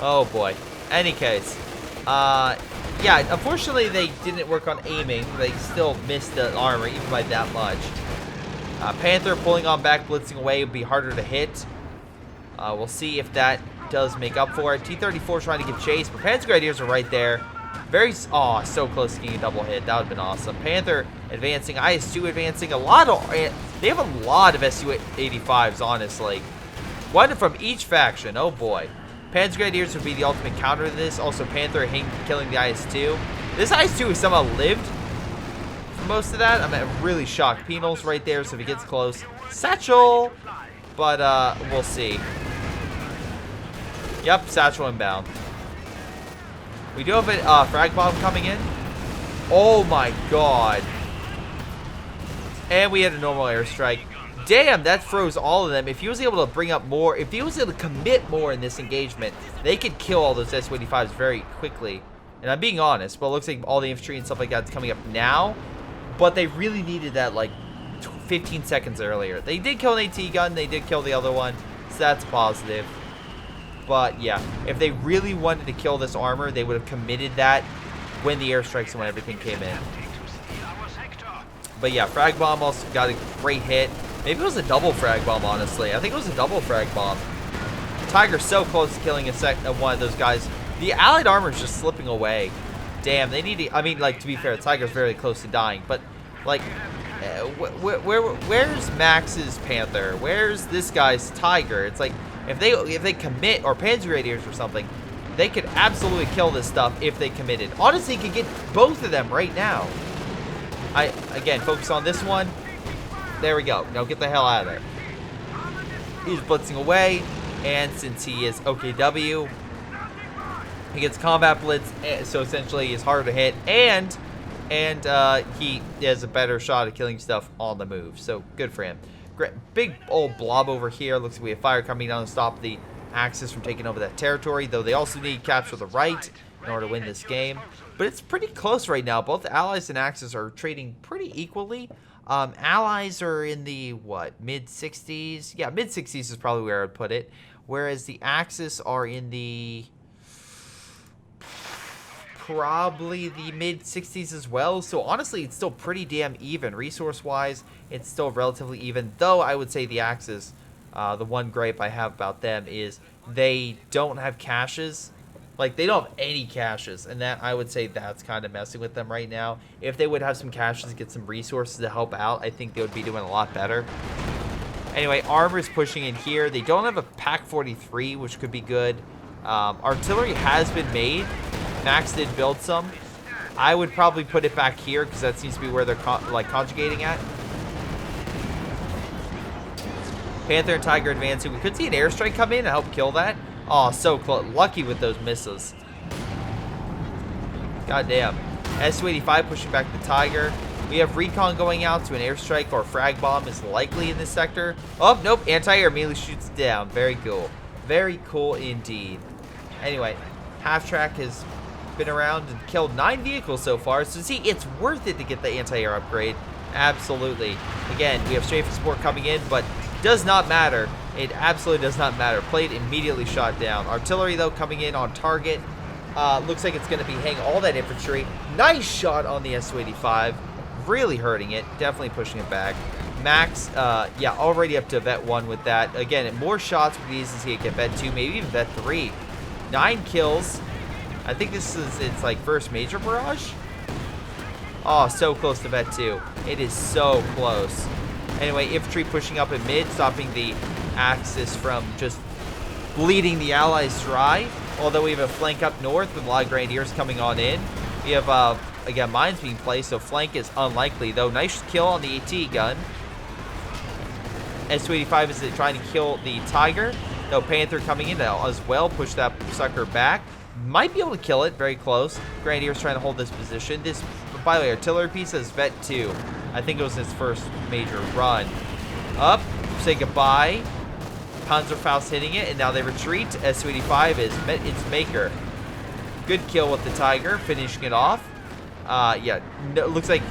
Oh boy. Any case, yeah. Unfortunately, they didn't work on aiming. They still missed the armor even by that much. Panther pulling on back, blitzing away would be harder to hit. We'll see if that does make up for it. T-34 trying to give chase, but Panzer Grenadiers are right there. So close to getting a double hit. That would have been awesome. Panther advancing, IS-2 advancing. They have a lot of Su-85s, honestly. One from each faction. Oh boy. Panzer Grenadiers would be the ultimate counter to this. Also, Panther killing the IS-2. This IS-2 has somehow lived for most of that. I'm really shocked. Penal's right there, so if he gets close, Satchel. But we'll see. Yep, Satchel inbound. We do have a frag bomb coming in. Oh my god. And we had a normal airstrike. Damn, that froze all of them. If he was able to bring up more, if he was able to commit more in this engagement, they could kill all those Su-85s very quickly. And I'm being honest, but it looks like all the infantry and stuff like that is coming up now. But they really needed that like 15 seconds earlier. They did kill an AT gun. They did kill the other one. So that's positive. But yeah, if they really wanted to kill this armor, they would have committed that when the airstrikes and when everything came in. But yeah, frag bomb also got a great hit. Maybe it was a double frag bomb, honestly. I think it was a double frag bomb. Tiger's so close to killing one of those guys. The allied armor is just slipping away. Damn, they need to... I mean, like, to be fair, Tiger's very close to dying. But, like, where's Max's Panther? Where's this guy's Tiger? It's like, if they commit, or Panzer Radiators or something, they could absolutely kill this stuff if they committed. Honestly, could get both of them right now. Again, focus on this one. There we go. Now get the hell out of there. He's blitzing away. And since he is OKW, he gets combat blitz, so essentially he's harder to hit, and he has a better shot at killing stuff on the move. So good for him. Great, big old blob over here. Looks like we have fire coming down to stop the Axis from taking over that territory, though they also need to capture the right in order to win this game. But it's pretty close right now. Both Allies and Axis are trading pretty equally. Allies are in the, what, mid-60s? Yeah, mid-60s is probably where I would put it. Whereas the Axis are in the... probably the mid-60s as well. So honestly, it's still pretty damn even. Resource-wise, it's still relatively even. Though I would say the Axis, the one gripe I have about them is they don't have caches. Like, they don't have any caches, and that, I would say that's kind of messing with them right now. If they would have some caches, get some resources to help out, I think they would be doing a lot better. Anyway, armor's pushing in here. They don't have a Pack 43, which could be good. Artillery has been made. Max did build some. I would probably put it back here, because that seems to be where they're conjugating at. Panther and Tiger advancing. We could see an airstrike come in and help kill that. Oh, so close. Lucky with those misses. God damn. Su-85 pushing back the Tiger. We have recon going out, so an airstrike or frag bomb is likely in this sector. Oh, nope. Anti-air immediately shoots down. Very cool. Very cool indeed. Anyway, Half-Track has been around and killed 9 vehicles so far. So see, it's worth it to get the anti-air upgrade. Absolutely. Again, we have strafing support coming in, but does not matter. It absolutely does not matter. Plate immediately shot down. Artillery, though, coming in on target. Looks like it's going to be hitting all that infantry. Nice shot on the Su-85. Really hurting it. Definitely pushing it back. Max, yeah, already up to Vet 1 with that. Again, more shots would be easy to see it get Vet 2, maybe even Vet 3. 9 kills. I think this is its, like, first major barrage. Oh, so close to Vet 2. It is so close. Anyway, infantry pushing up in mid, stopping the Axis from just bleeding the Allies dry. Although we have a flank up north with a lot of Grenadiers coming on in. We have, again, mines being placed, so flank is unlikely. Though, nice kill on the AT gun. Su-85 is trying to kill the Tiger. Though, Panther coming in as well, push that sucker back. Might be able to kill it, very close. Grenadiers trying to hold this position. This, by the way, artillery piece is Vet 2. I think it was his first major run. Up, say goodbye. Panzerfaust hitting it, and now they retreat. Su-85 is its maker. Good kill with the Tiger, finishing it off. Yeah, no, looks like,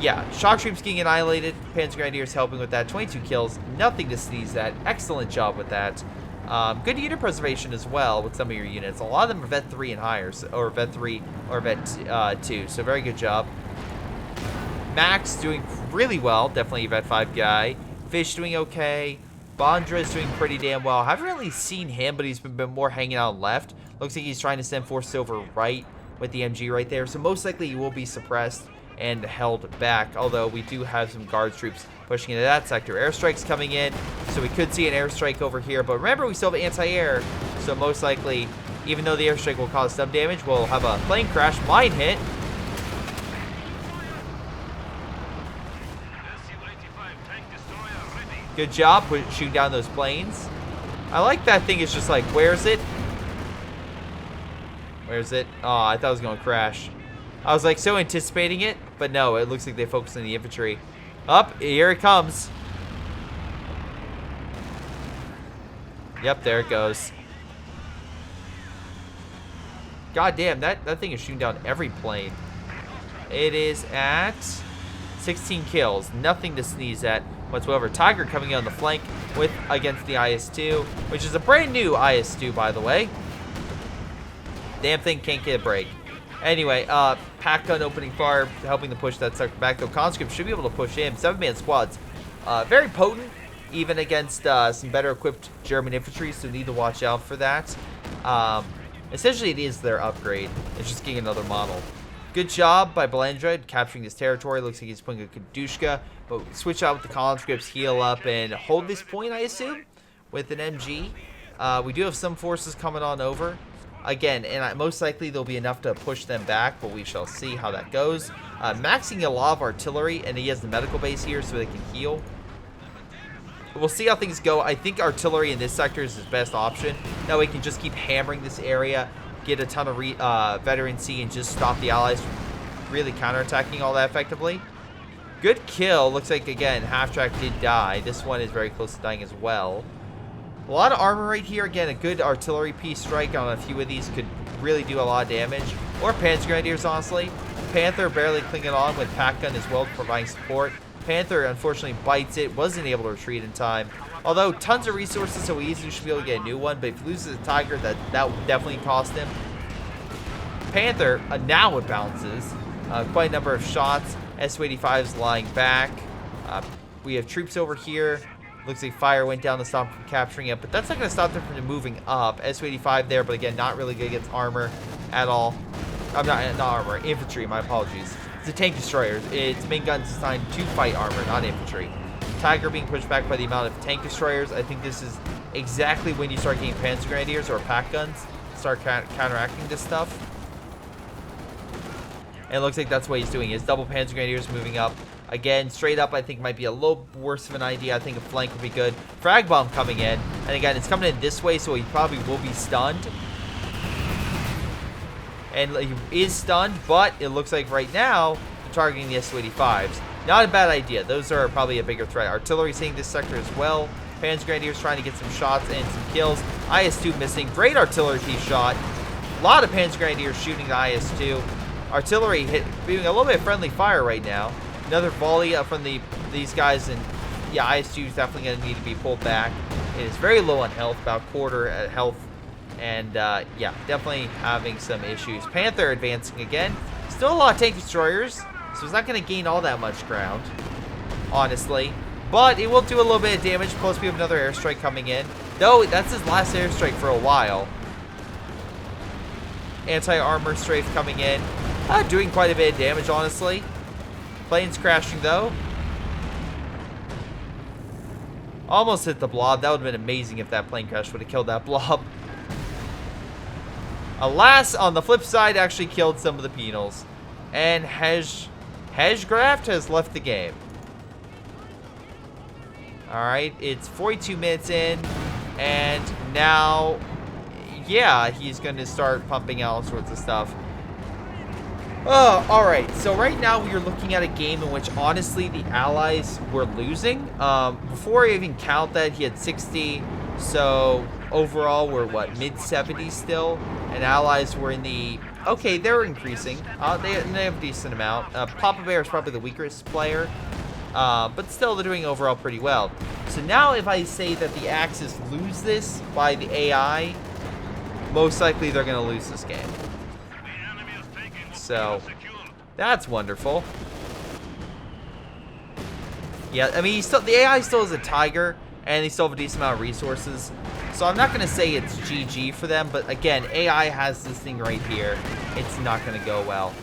yeah, shock troops getting annihilated. Panzer Grenadiers helping with that. 22 kills, nothing to sneeze at. Excellent job with that. Good unit preservation as well with some of your units. A lot of them are Vet 3 and higher, or Vet 3 or Vet 2, so very good job. Max doing really well, definitely a Vet 5 guy. Fish doing okay. Bondra is doing pretty damn well. Haven't really seen him, but he's been more hanging out left. Looks like he's trying to send forces over right with the MG right there. So most likely he will be suppressed and held back. Although we do have some guard troops pushing into that sector. Airstrikes coming in, so we could see an airstrike over here. But remember, we still have anti-air. So most likely, even though the airstrike will cause some damage, we'll have a plane crash, mine hit. Good job shooting down those planes. I like that thing. It's just like, where's it? Where's it? Oh, I thought it was going to crash. I was like so anticipating it, but no, it looks like they focused on the infantry. Up, here it comes. Yep, there it goes. God damn, that thing is shooting down every plane. It is at 16 kills. Nothing to sneeze at whatsoever. Tiger coming in on the flank with against the IS-2, which is a brand new IS-2, by the way. Damn thing can't get a break. Anyway, pack gun opening fire, helping to push that sucker back. Though conscript should be able to push in. 7-man squads Very potent, even against some better equipped German infantry, so need to watch out for that. Essentially, it is their upgrade. It's just getting another model. Good job by Belandra capturing this territory. Looks like he's putting a Kadushka, but switch out with the conscripts, heal up, and hold this point, I assume, with an MG. We do have some forces coming on over. Again, and most likely there'll be enough to push them back, but we shall see how that goes. Maxing a lot of artillery, and he has the medical base here so they can heal. We'll see how things go. I think artillery in this sector is his best option. That way he can just keep hammering this area, get a ton of veterancy, and just stop the allies from really counterattacking all that effectively. Good kill. Looks like, again, half-track did die. This one is very close to dying as well. A lot of armor right here. Again, a good artillery piece strike on a few of these could really do a lot of damage. Or Panzer Grenadiers, honestly. Panther barely clinging on with Pack Gun as well, providing support. Panther, unfortunately, bites it. Wasn't able to retreat in time. Although, tons of resources, so he easily should be able to get a new one. But if he loses a Tiger, that will definitely cost him. Panther, now it bounces. Quite a number of shots. Su-85 is lying back. We have troops over here. Looks like fire went down to stop him from capturing it, but that's not going to stop them from moving up. Su-85 there, but again, not really good against armor at all. I'm not armor, infantry, my apologies. It's a tank destroyer. Its main gun is designed to fight armor, not infantry. Tiger being pushed back by the amount of tank destroyers. I think this is exactly when you start getting Panzer Grenadiers or pack guns. Start counteracting this stuff. And it looks like that's what he's doing. His double Panzer Grenadiers moving up. Again, straight up, I think might be a little worse of an idea. I think a flank would be good. Frag bomb coming in. And again, it's coming in this way, so he probably will be stunned. And he is stunned, but it looks like right now, they're targeting the Su-85s. Not a bad idea. Those are probably a bigger threat. Artillery seeing this sector as well. Panzer Grenadiers trying to get some shots and some kills. IS-2 missing. Great artillery piece shot. A lot of Panzer Grenadiers shooting the IS-2. Artillery doing a little bit of friendly fire right now. Another volley from these guys, and yeah, IS-2 is definitely going to need to be pulled back. It is very low on health, about quarter at health, and yeah, definitely having some issues. Panther advancing again. Still a lot of tank destroyers, so it's not going to gain all that much ground, honestly. But it will do a little bit of damage, plus we have another airstrike coming in. Though, that's his last airstrike for a while. Anti-armor strafe coming in. Doing quite a bit of damage, honestly. Plane's crashing, though. Almost hit the blob. That would have been amazing if that plane crash would have killed that blob. Alas, on the flip side, actually killed some of the penals. And Hejgraft has left the game. Alright, it's 42 minutes in. And now, yeah, he's going to start pumping out all sorts of stuff. Oh, alright, so right now we are looking at a game in which, honestly, the Allies were losing. Before I even count that, he had 60, so overall we're, what, mid-70s still? And Allies were in the... Okay, they're increasing. They have a decent amount. Papa Bear is probably the weakest player, but still they're doing overall pretty well. So now if I say that the Axis lose this by the AI, most likely they're going to lose this game. So, that's wonderful. Yeah, I mean, the AI still is a Tiger, and they still have a decent amount of resources. So I'm not going to say it's GG for them, but again, AI has this thing right here. It's not going to go well.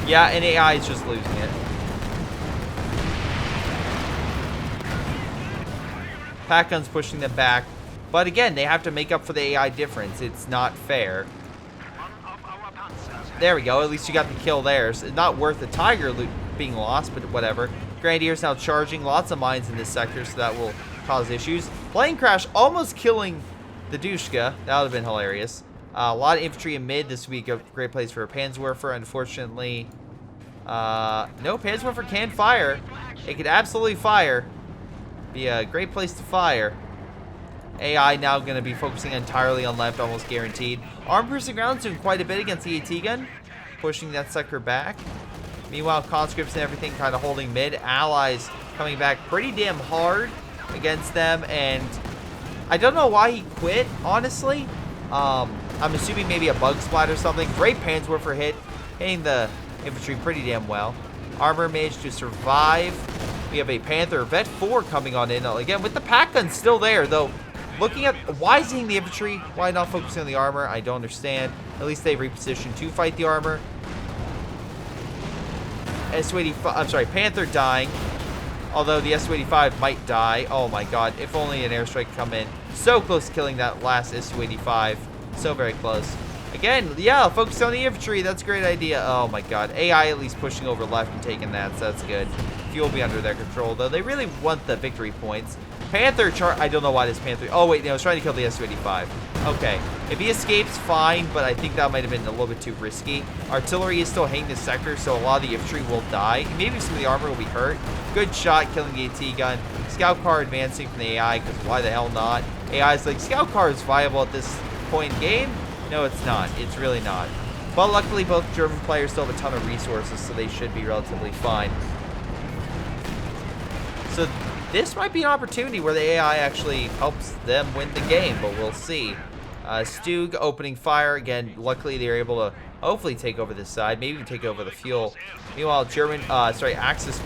Yeah, and AI is just losing it. Pack Gun's pushing them back. But again, they have to make up for the AI difference. It's not fair. There we go. At least you got the kill there. So it's not worth the Tiger being lost, but whatever. Grenadiers now charging. Lots of mines in this sector, so that will cause issues. Plane crash almost killing the Dushka. That would have been hilarious. A lot of infantry in mid. This would be a great place for a Panzerwerfer. Unfortunately, no, Panzerwerfer can fire. It could absolutely fire. Be a great place to fire. AI now going to be focusing entirely on left, almost guaranteed. Arm piercing rounds doing quite a bit against the AT gun, pushing that sector back. Meanwhile, conscripts and everything kind of holding mid. Allies coming back pretty damn hard against them, and I don't know why he quit, honestly. I'm assuming maybe a bug splat or something. Great Panzerwerfer hit, hitting the infantry pretty damn well. Armor managed to survive. We have a Panther Vet 4 coming on in. Again, with the pack gun still there, though. Looking at why is hitting the infantry, why not focusing on the armor? I don't understand. At least they repositioned to fight the armor. S-285, I'm sorry, Panther dying. Although the S-285 might die. Oh my god, if only an airstrike come in. So close to killing that last S-285. So very close. Again, yeah, focus on the infantry. That's a great idea. Oh my god. AI at least pushing over left and taking that, so that's good. Fuel will be under their control, though. They really want the victory points. Panther chart. I don't know why this Panther. Oh, wait, no, I was trying to kill the S-285. Okay. If he escapes, fine, but I think that might have been a little bit too risky. Artillery is still hitting this sector, so a lot of the infantry will die. Maybe some of the armor will be hurt. Good shot killing the AT gun. Scout car advancing from the AI, because why the hell not? AI is like, Scout car is viable at this point in game. No, it's not. It's really not. But luckily, both German players still have a ton of resources, so they should be relatively fine. So this might be an opportunity where the AI actually helps them win the game, but we'll see. Stug opening fire. Again, luckily they're able to hopefully take over this side, maybe even take over the fuel. Meanwhile, Axis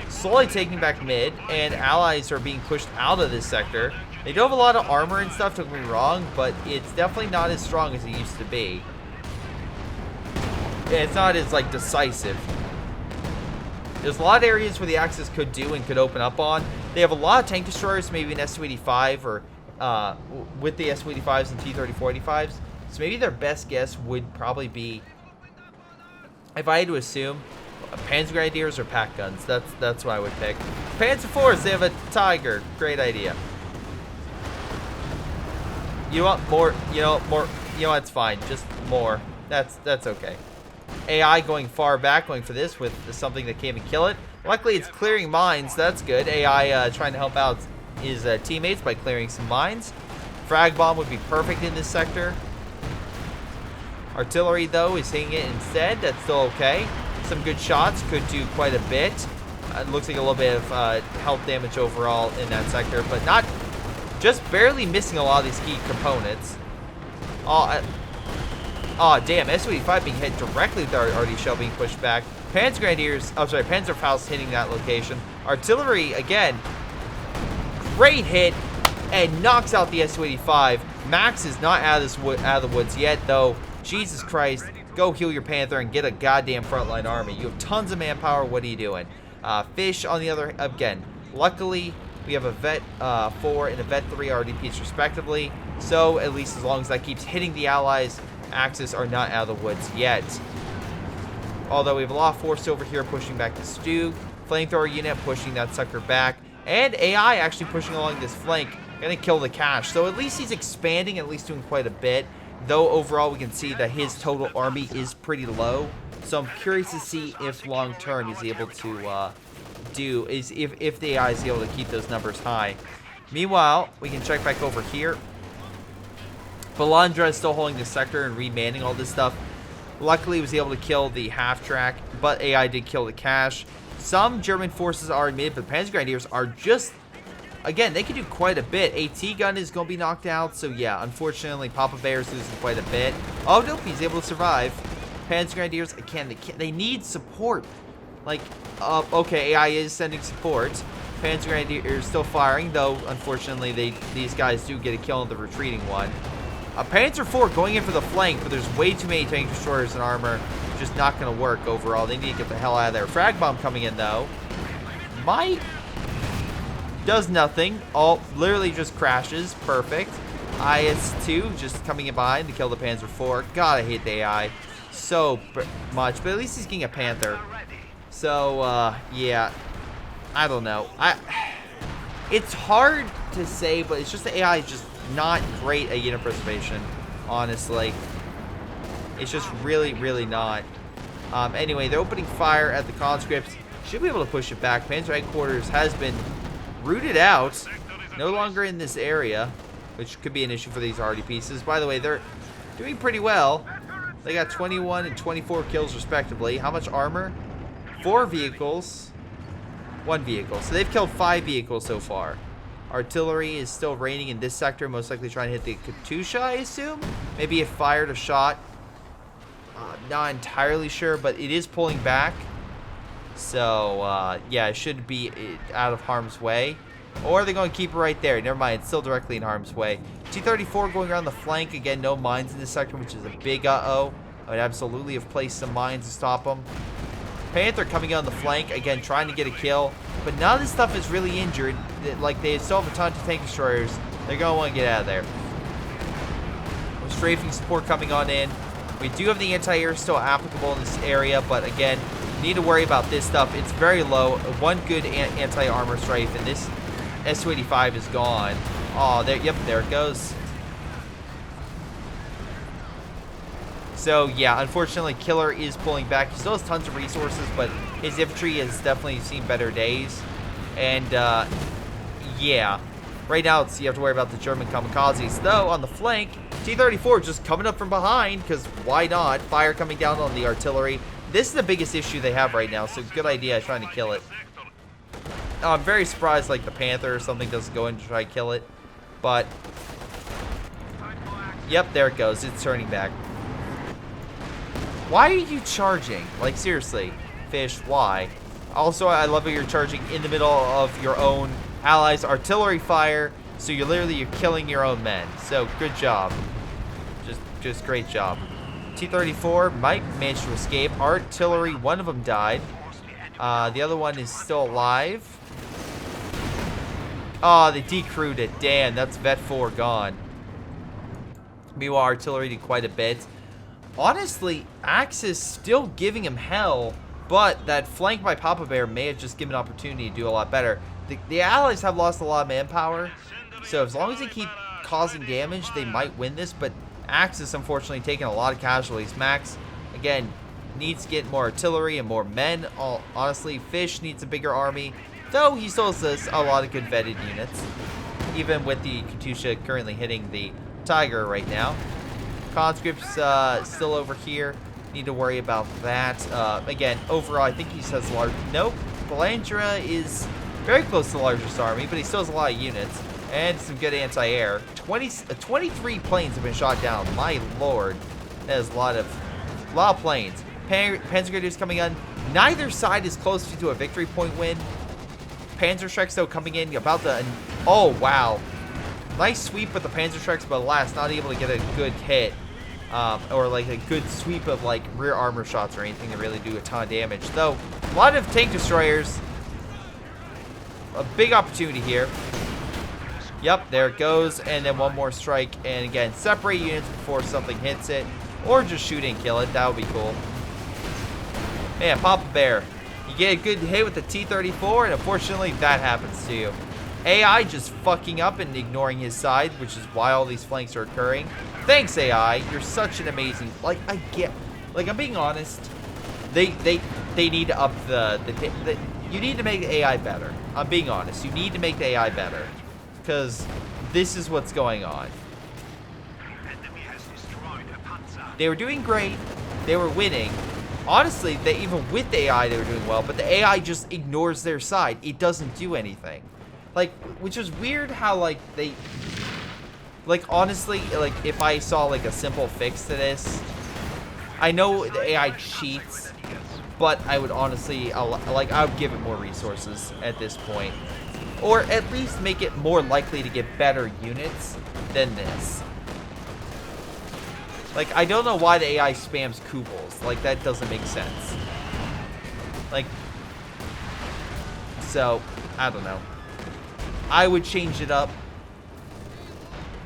slowly taking back mid, and allies are being pushed out of this sector. They do have a lot of armor and stuff, don't get me wrong, but it's definitely not as strong as it used to be. And it's not as, like, decisive. There's a lot of areas where the Axis could do and could open up on. They have a lot of tank destroyers, maybe an S-285 or with the S-285s and T-3485s. So maybe their best guess would probably be, if I had to assume, Panzer Grenadiers or pack guns. That's what I would pick. Panzer IVs, they have a Tiger. Great idea. You want more? You know it's fine. Just more. That's okay. AI going far back, going for this with something that can't even kill it. Luckily, it's clearing mines. That's good. AI trying to help out his teammates by clearing some mines. Frag bomb would be perfect in this sector. Artillery, though, is hitting it instead. That's still okay. Some good shots. Could do quite a bit. It looks like a little bit of health damage overall in that sector, but not just barely missing a lot of these key components. Oh, damn. S-285 being hit directly with our RD shell being pushed back. Panzer Grenadiers, oh, sorry, Panzer Faust hitting that location. Artillery, again, great hit, and knocks out the S-285. Max is not out of the woods yet, though. Jesus Christ. Go heal your Panther and get a goddamn frontline army. You have tons of manpower. What are you doing? Fish, on the other, again, luckily, we have a Vet 4 and a Vet 3 RDPs respectively. So, at least as long as that keeps hitting the allies, Axis are not out of the woods yet. Although we have a lot of force over here pushing back the Stug. Flamethrower unit pushing that sucker back. And AI actually pushing along this flank. Gonna kill the cache. So at least he's expanding, at least doing quite a bit. Though overall we can see that his total army is pretty low. So I'm curious to see if long term he's able to if the AI is able to keep those numbers high. Meanwhile, we can check back over here. Balandra is still holding the sector and remanning all this stuff. Luckily, he was able to kill the half-track, but AI did kill the cache. Some German forces are in mid, but Panzer Grenadiers are just, again, they can do quite a bit. AT gun is going to be knocked out, so yeah, unfortunately, Papa Bear is losing quite a bit. Oh, nope, he's able to survive. Panzer Grenadiers, again, they need support. Like, okay, AI is sending support. Panzer Grenadiers still firing, though, unfortunately, these guys do get a kill on the retreating one. Panzer IV going in for the flank, but there's way too many tank destroyers and armor. Just not going to work overall. They need to get the hell out of there. Frag bomb coming in, though. Does nothing. All literally just crashes. Perfect. IS-2 just coming in behind to kill the Panzer IV. God, I hate the AI so much. But at least he's getting a Panther. So, yeah. I don't know. It's hard to say, but it's just the AI is just not great at unit preservation, honestly. It's just really, really not. Anyway, they're opening fire at the conscripts. Should be able to push it back. Panzer headquarters has been rooted out. No longer in this area, which could be an issue for these RD pieces. By the way, they're doing pretty well. They got 21 and 24 kills respectively. How much armor? 4 vehicles. 1 vehicle. So they've killed 5 vehicles so far. Artillery is still raining in this sector, most likely trying to hit the Katusha, I assume. Maybe it fired a shot. Not entirely sure, but it is pulling back. So, yeah, it should be out of harm's way. Or they're going to keep it right there. Never mind, it's still directly in harm's way. T-34 going around the flank. Again, no mines in this sector, which is a big uh-oh. I would absolutely have placed some mines to stop them. Panther coming on the flank. Again, trying to get a kill. But now this stuff is really injured. Like, they still have a ton of tank destroyers. They're going to want to get out of there. Strafing support coming on in. We do have the anti-air still applicable in this area, but again, need to worry about this stuff. It's very low. One good anti-armor strafe, and this S-285 is gone. Oh, there, yep, there it goes. So, yeah, unfortunately, Killer is pulling back. He still has tons of resources, but his infantry has definitely seen better days. And, yeah. Right now, you have to worry about the German kamikazes. Though, on the flank, T-34 just coming up from behind, because why not? Fire coming down on the artillery. This is the biggest issue they have right now, so good idea trying to kill it. Oh, I'm very surprised, like, the Panther or something doesn't go in to try to kill it. But, yep, there it goes. It's turning back. Why are you charging? Like, seriously, Fish, why? Also, I love how you're charging in the middle of your own allies' artillery fire, so you're killing your own men. So, good job. Just great job. T-34 might manage to escape. Artillery, one of them died. The other one is still alive. Oh, they decrewed it. Damn, that's Vet 4 gone. Meanwhile, artillery did quite a bit. Honestly, Axis still giving him hell, but that flank by Papa Bear may have just given an opportunity to do a lot better. The Allies have lost a lot of manpower, so as long as they keep causing damage, they might win this, but Axis, unfortunately, taking a lot of casualties. Max, again, needs to get more artillery and more men. Honestly, Fish needs a bigger army, though he still has a lot of good vetted units, even with the Katusha currently hitting the Tiger right now. Conscripts still over here. Need to worry about that. Again, overall, I think he says large. Nope. Belandra is very close to the largest army, but he still has a lot of units. And some good anti-air. 23 planes have been shot down. My lord. That is a lot of planes. Panzergrenadiers coming in. Neither side is close to a victory point win. Panzerschrecks, though, coming in about the... Oh, wow. Nice sweep with the Panzerschrecks, but alas, not able to get a good hit. Or like a good sweep of like rear armor shots or anything to really do a ton of damage. Though, a lot of tank destroyers. A big opportunity here. Yep, there it goes. And then one more strike. And again, separate units before something hits it. Or just shoot and kill it. That would be cool. Man, Papa Bear. You get a good hit with the T-34, and unfortunately, that happens to you. AI just fucking up and ignoring his side, which is why all these flanks are occurring. Thanks, AI. You're such an amazing... Like, I get... Like, I'm being honest. They need to up the you need to make the AI better. I'm being honest. You need to make the AI better. Because this is what's going on. They were doing great. They were winning. Honestly, even with the AI, they were doing well. But the AI just ignores their side. It doesn't do anything. Like, which is weird how, like, they... Like, honestly, like, if I saw, like, a simple fix to this... I know the AI cheats, but I would honestly... Like, I would give it more resources at this point. Or at least make it more likely to get better units than this. Like, I don't know why the AI spams Kubels. Like, that doesn't make sense. Like... So, I don't know. I would change it up.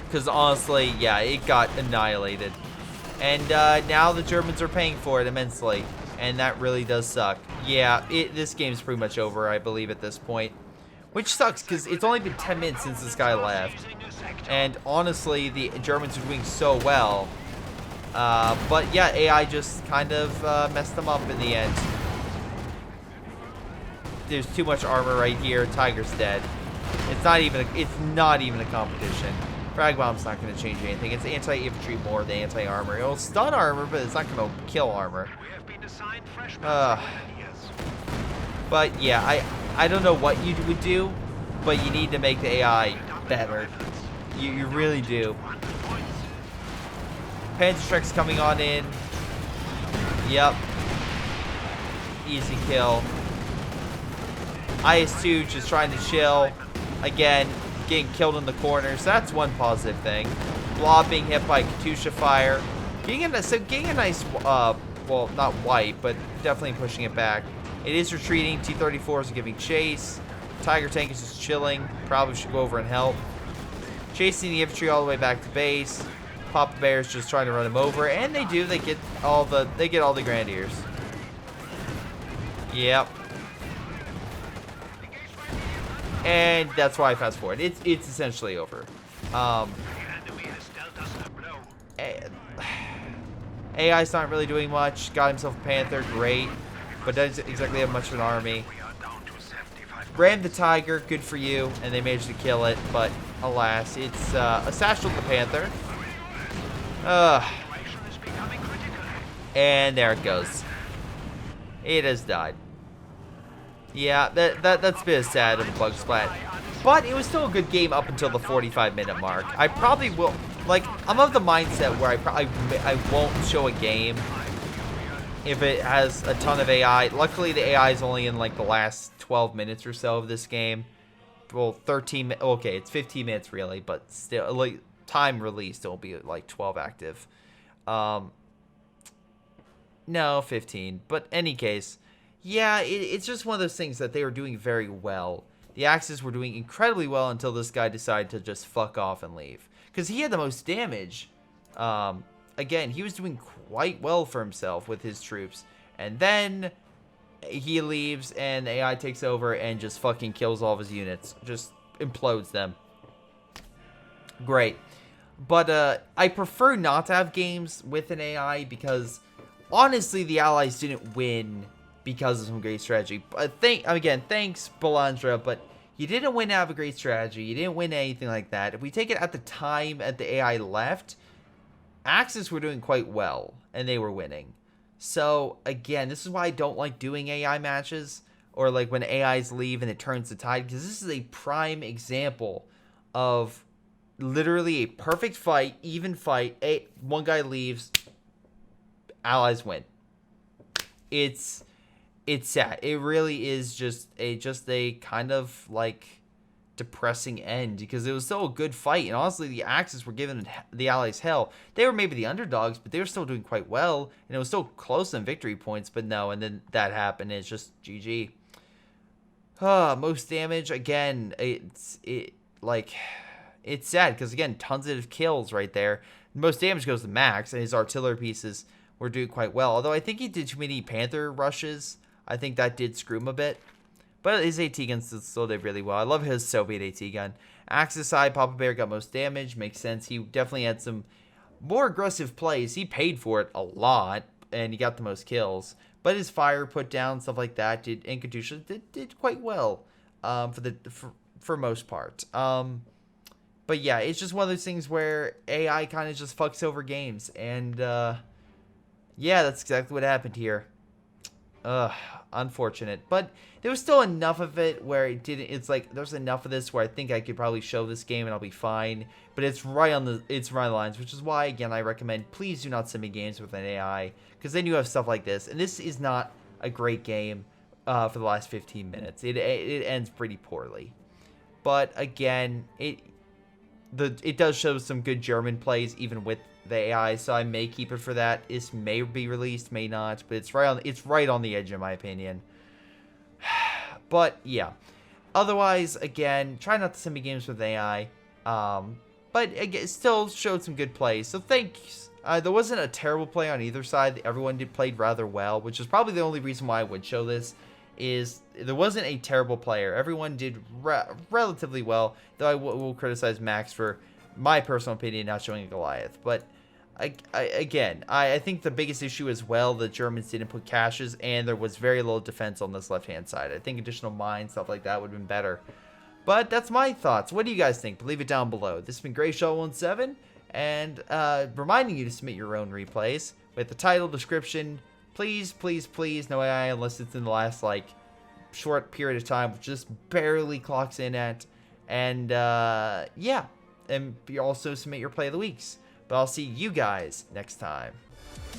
Because honestly, yeah, it got annihilated. And now the Germans are paying for it immensely. And that really does suck. Yeah, this game's pretty much over, I believe, at this point. Which sucks, because it's only been 10 minutes since this guy left. And honestly, the Germans are doing so well. But yeah, AI just kind of messed them up in the end. There's too much armor right here. Tiger's dead. It's not even a competition. Frag bomb's not going to change anything. It's anti-infantry more than anti-armor. It'll stun armor, but it's not going to kill armor. But yeah, I don't know what you would do, but you need to make the AI better. You really do. Panzerschreck's coming on in. Yep. Easy kill. IS-2 just trying to chill. Again, getting killed in the corner. So that's one positive thing. Blob being hit by Katusha fire. Getting a nice, well, not wipe, but definitely pushing it back. It is retreating. T-34s are giving chase. Tiger tank is just chilling. Probably should go over and help. Chasing the infantry all the way back to base. Papa Bear's just trying to run him over, and they do. They get all the Grenadiers. Yep. And that's why I fast forward. It's essentially over. AI's not really doing much. Got himself a Panther, great, but doesn't exactly have much of an army. Rammed the Tiger, good for you, and they managed to kill it, but alas, it's a satchel to the Panther. And there it goes. It has died. Yeah, that's a bit sad of a bug splat. But it was still a good game up until the 45-minute mark. I probably will, like, I'm of the mindset where I won't show a game if it has a ton of AI. Luckily, the AI is only in, like, the last 12 minutes or so of this game. Well, 13, okay, it's 15 minutes really, but still, like, time released, it'll be, like, 12 active. No, 15, but any case, yeah, it's just one of those things that they were doing very well. The Axis were doing incredibly well until this guy decided to just fuck off and leave. Because he had the most damage. Again, he was doing quite well for himself with his troops. And then he leaves and AI takes over and just fucking kills all of his units. Just implodes them. Great. But I prefer not to have games with an AI because honestly the Allies didn't win because of some great strategy. But thanks Balandra, but you didn't win to have a great strategy. You didn't win anything like that. If we take it at the time at the AI left, Axis were doing quite well and they were winning. So again, this is why I don't like doing AI matches or like when AIs leave and it turns the tide, because this is a prime example of literally a perfect fight, even fight. One guy leaves, Allies win. It's sad. It really is just a kind of like depressing end because it was still a good fight, and honestly the Axis were giving the Allies hell. They were maybe the underdogs, but they were still doing quite well, and it was still close in victory points, but no, and then that happened, and it's just GG. Most damage, again, it's sad because again, tons of kills right there. Most damage goes to Max, and his artillery pieces were doing quite well, although I think he did too many Panther rushes. I think that did screw him a bit. But his AT gun still did really well. I love his Soviet AT gun. Axis side, Papa Bear got most damage. Makes sense. He definitely had some more aggressive plays. He paid for it a lot, and he got the most kills. But his fire put down, stuff like that, and Katusha did quite well for most part. But yeah, it's just one of those things where AI kind of just fucks over games. And yeah, that's exactly what happened here. Unfortunate, but there was still enough of it where it didn't. It's like there's enough of this where I think I could probably show this game and I'll be fine. But it's right on the lines, which is why again I recommend please do not send me games with an AI because then you have stuff like this, and this is not a great game for the last 15 minutes. It ends pretty poorly, but again it does show some good German plays even with the AI, so I may keep it for that. This may be released, may not, but it's right on the edge in my opinion. But yeah, otherwise, again, try not to send me games with AI. But again, it still showed some good plays. So thanks. There wasn't a terrible play on either side. Everyone played rather well, which is probably the only reason why I would show this. Is there wasn't a terrible player. Everyone did relatively well. Though I will criticize Max for my personal opinion not showing a Goliath, but I think the biggest issue as well, the Germans didn't put caches, and there was very little defense on this left-hand side. I think additional mines, stuff like that would have been better. But that's my thoughts. What do you guys think? Leave it down below. This has been Greyshot17, and reminding you to submit your own replays with the title, description. Please, please, please, no AI unless it's in the last, like, short period of time, which just barely clocks in at. And, yeah. And you also submit your play of the weeks. But I'll see you guys next time.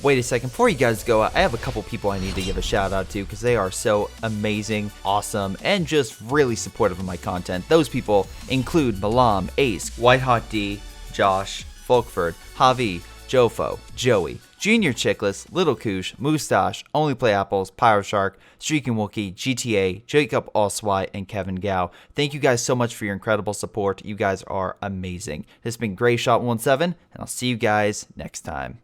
Wait a second, before you guys go, I have a couple people I need to give a shout out to because they are so amazing, awesome, and just really supportive of my content. Those people include Milam, Ace, WhiteHotD, Josh, Folkvard, Javi, Jfoe, Joey, jrchicklis, Little Koosh, Mustaach, Onlyplayapples, Pyroshark, Streakingwookie, GTA, Jakub, and Kevin Gao. Thank you guys so much for your incredible support. You guys are amazing. This has been Greyshot17, and I'll see you guys next time.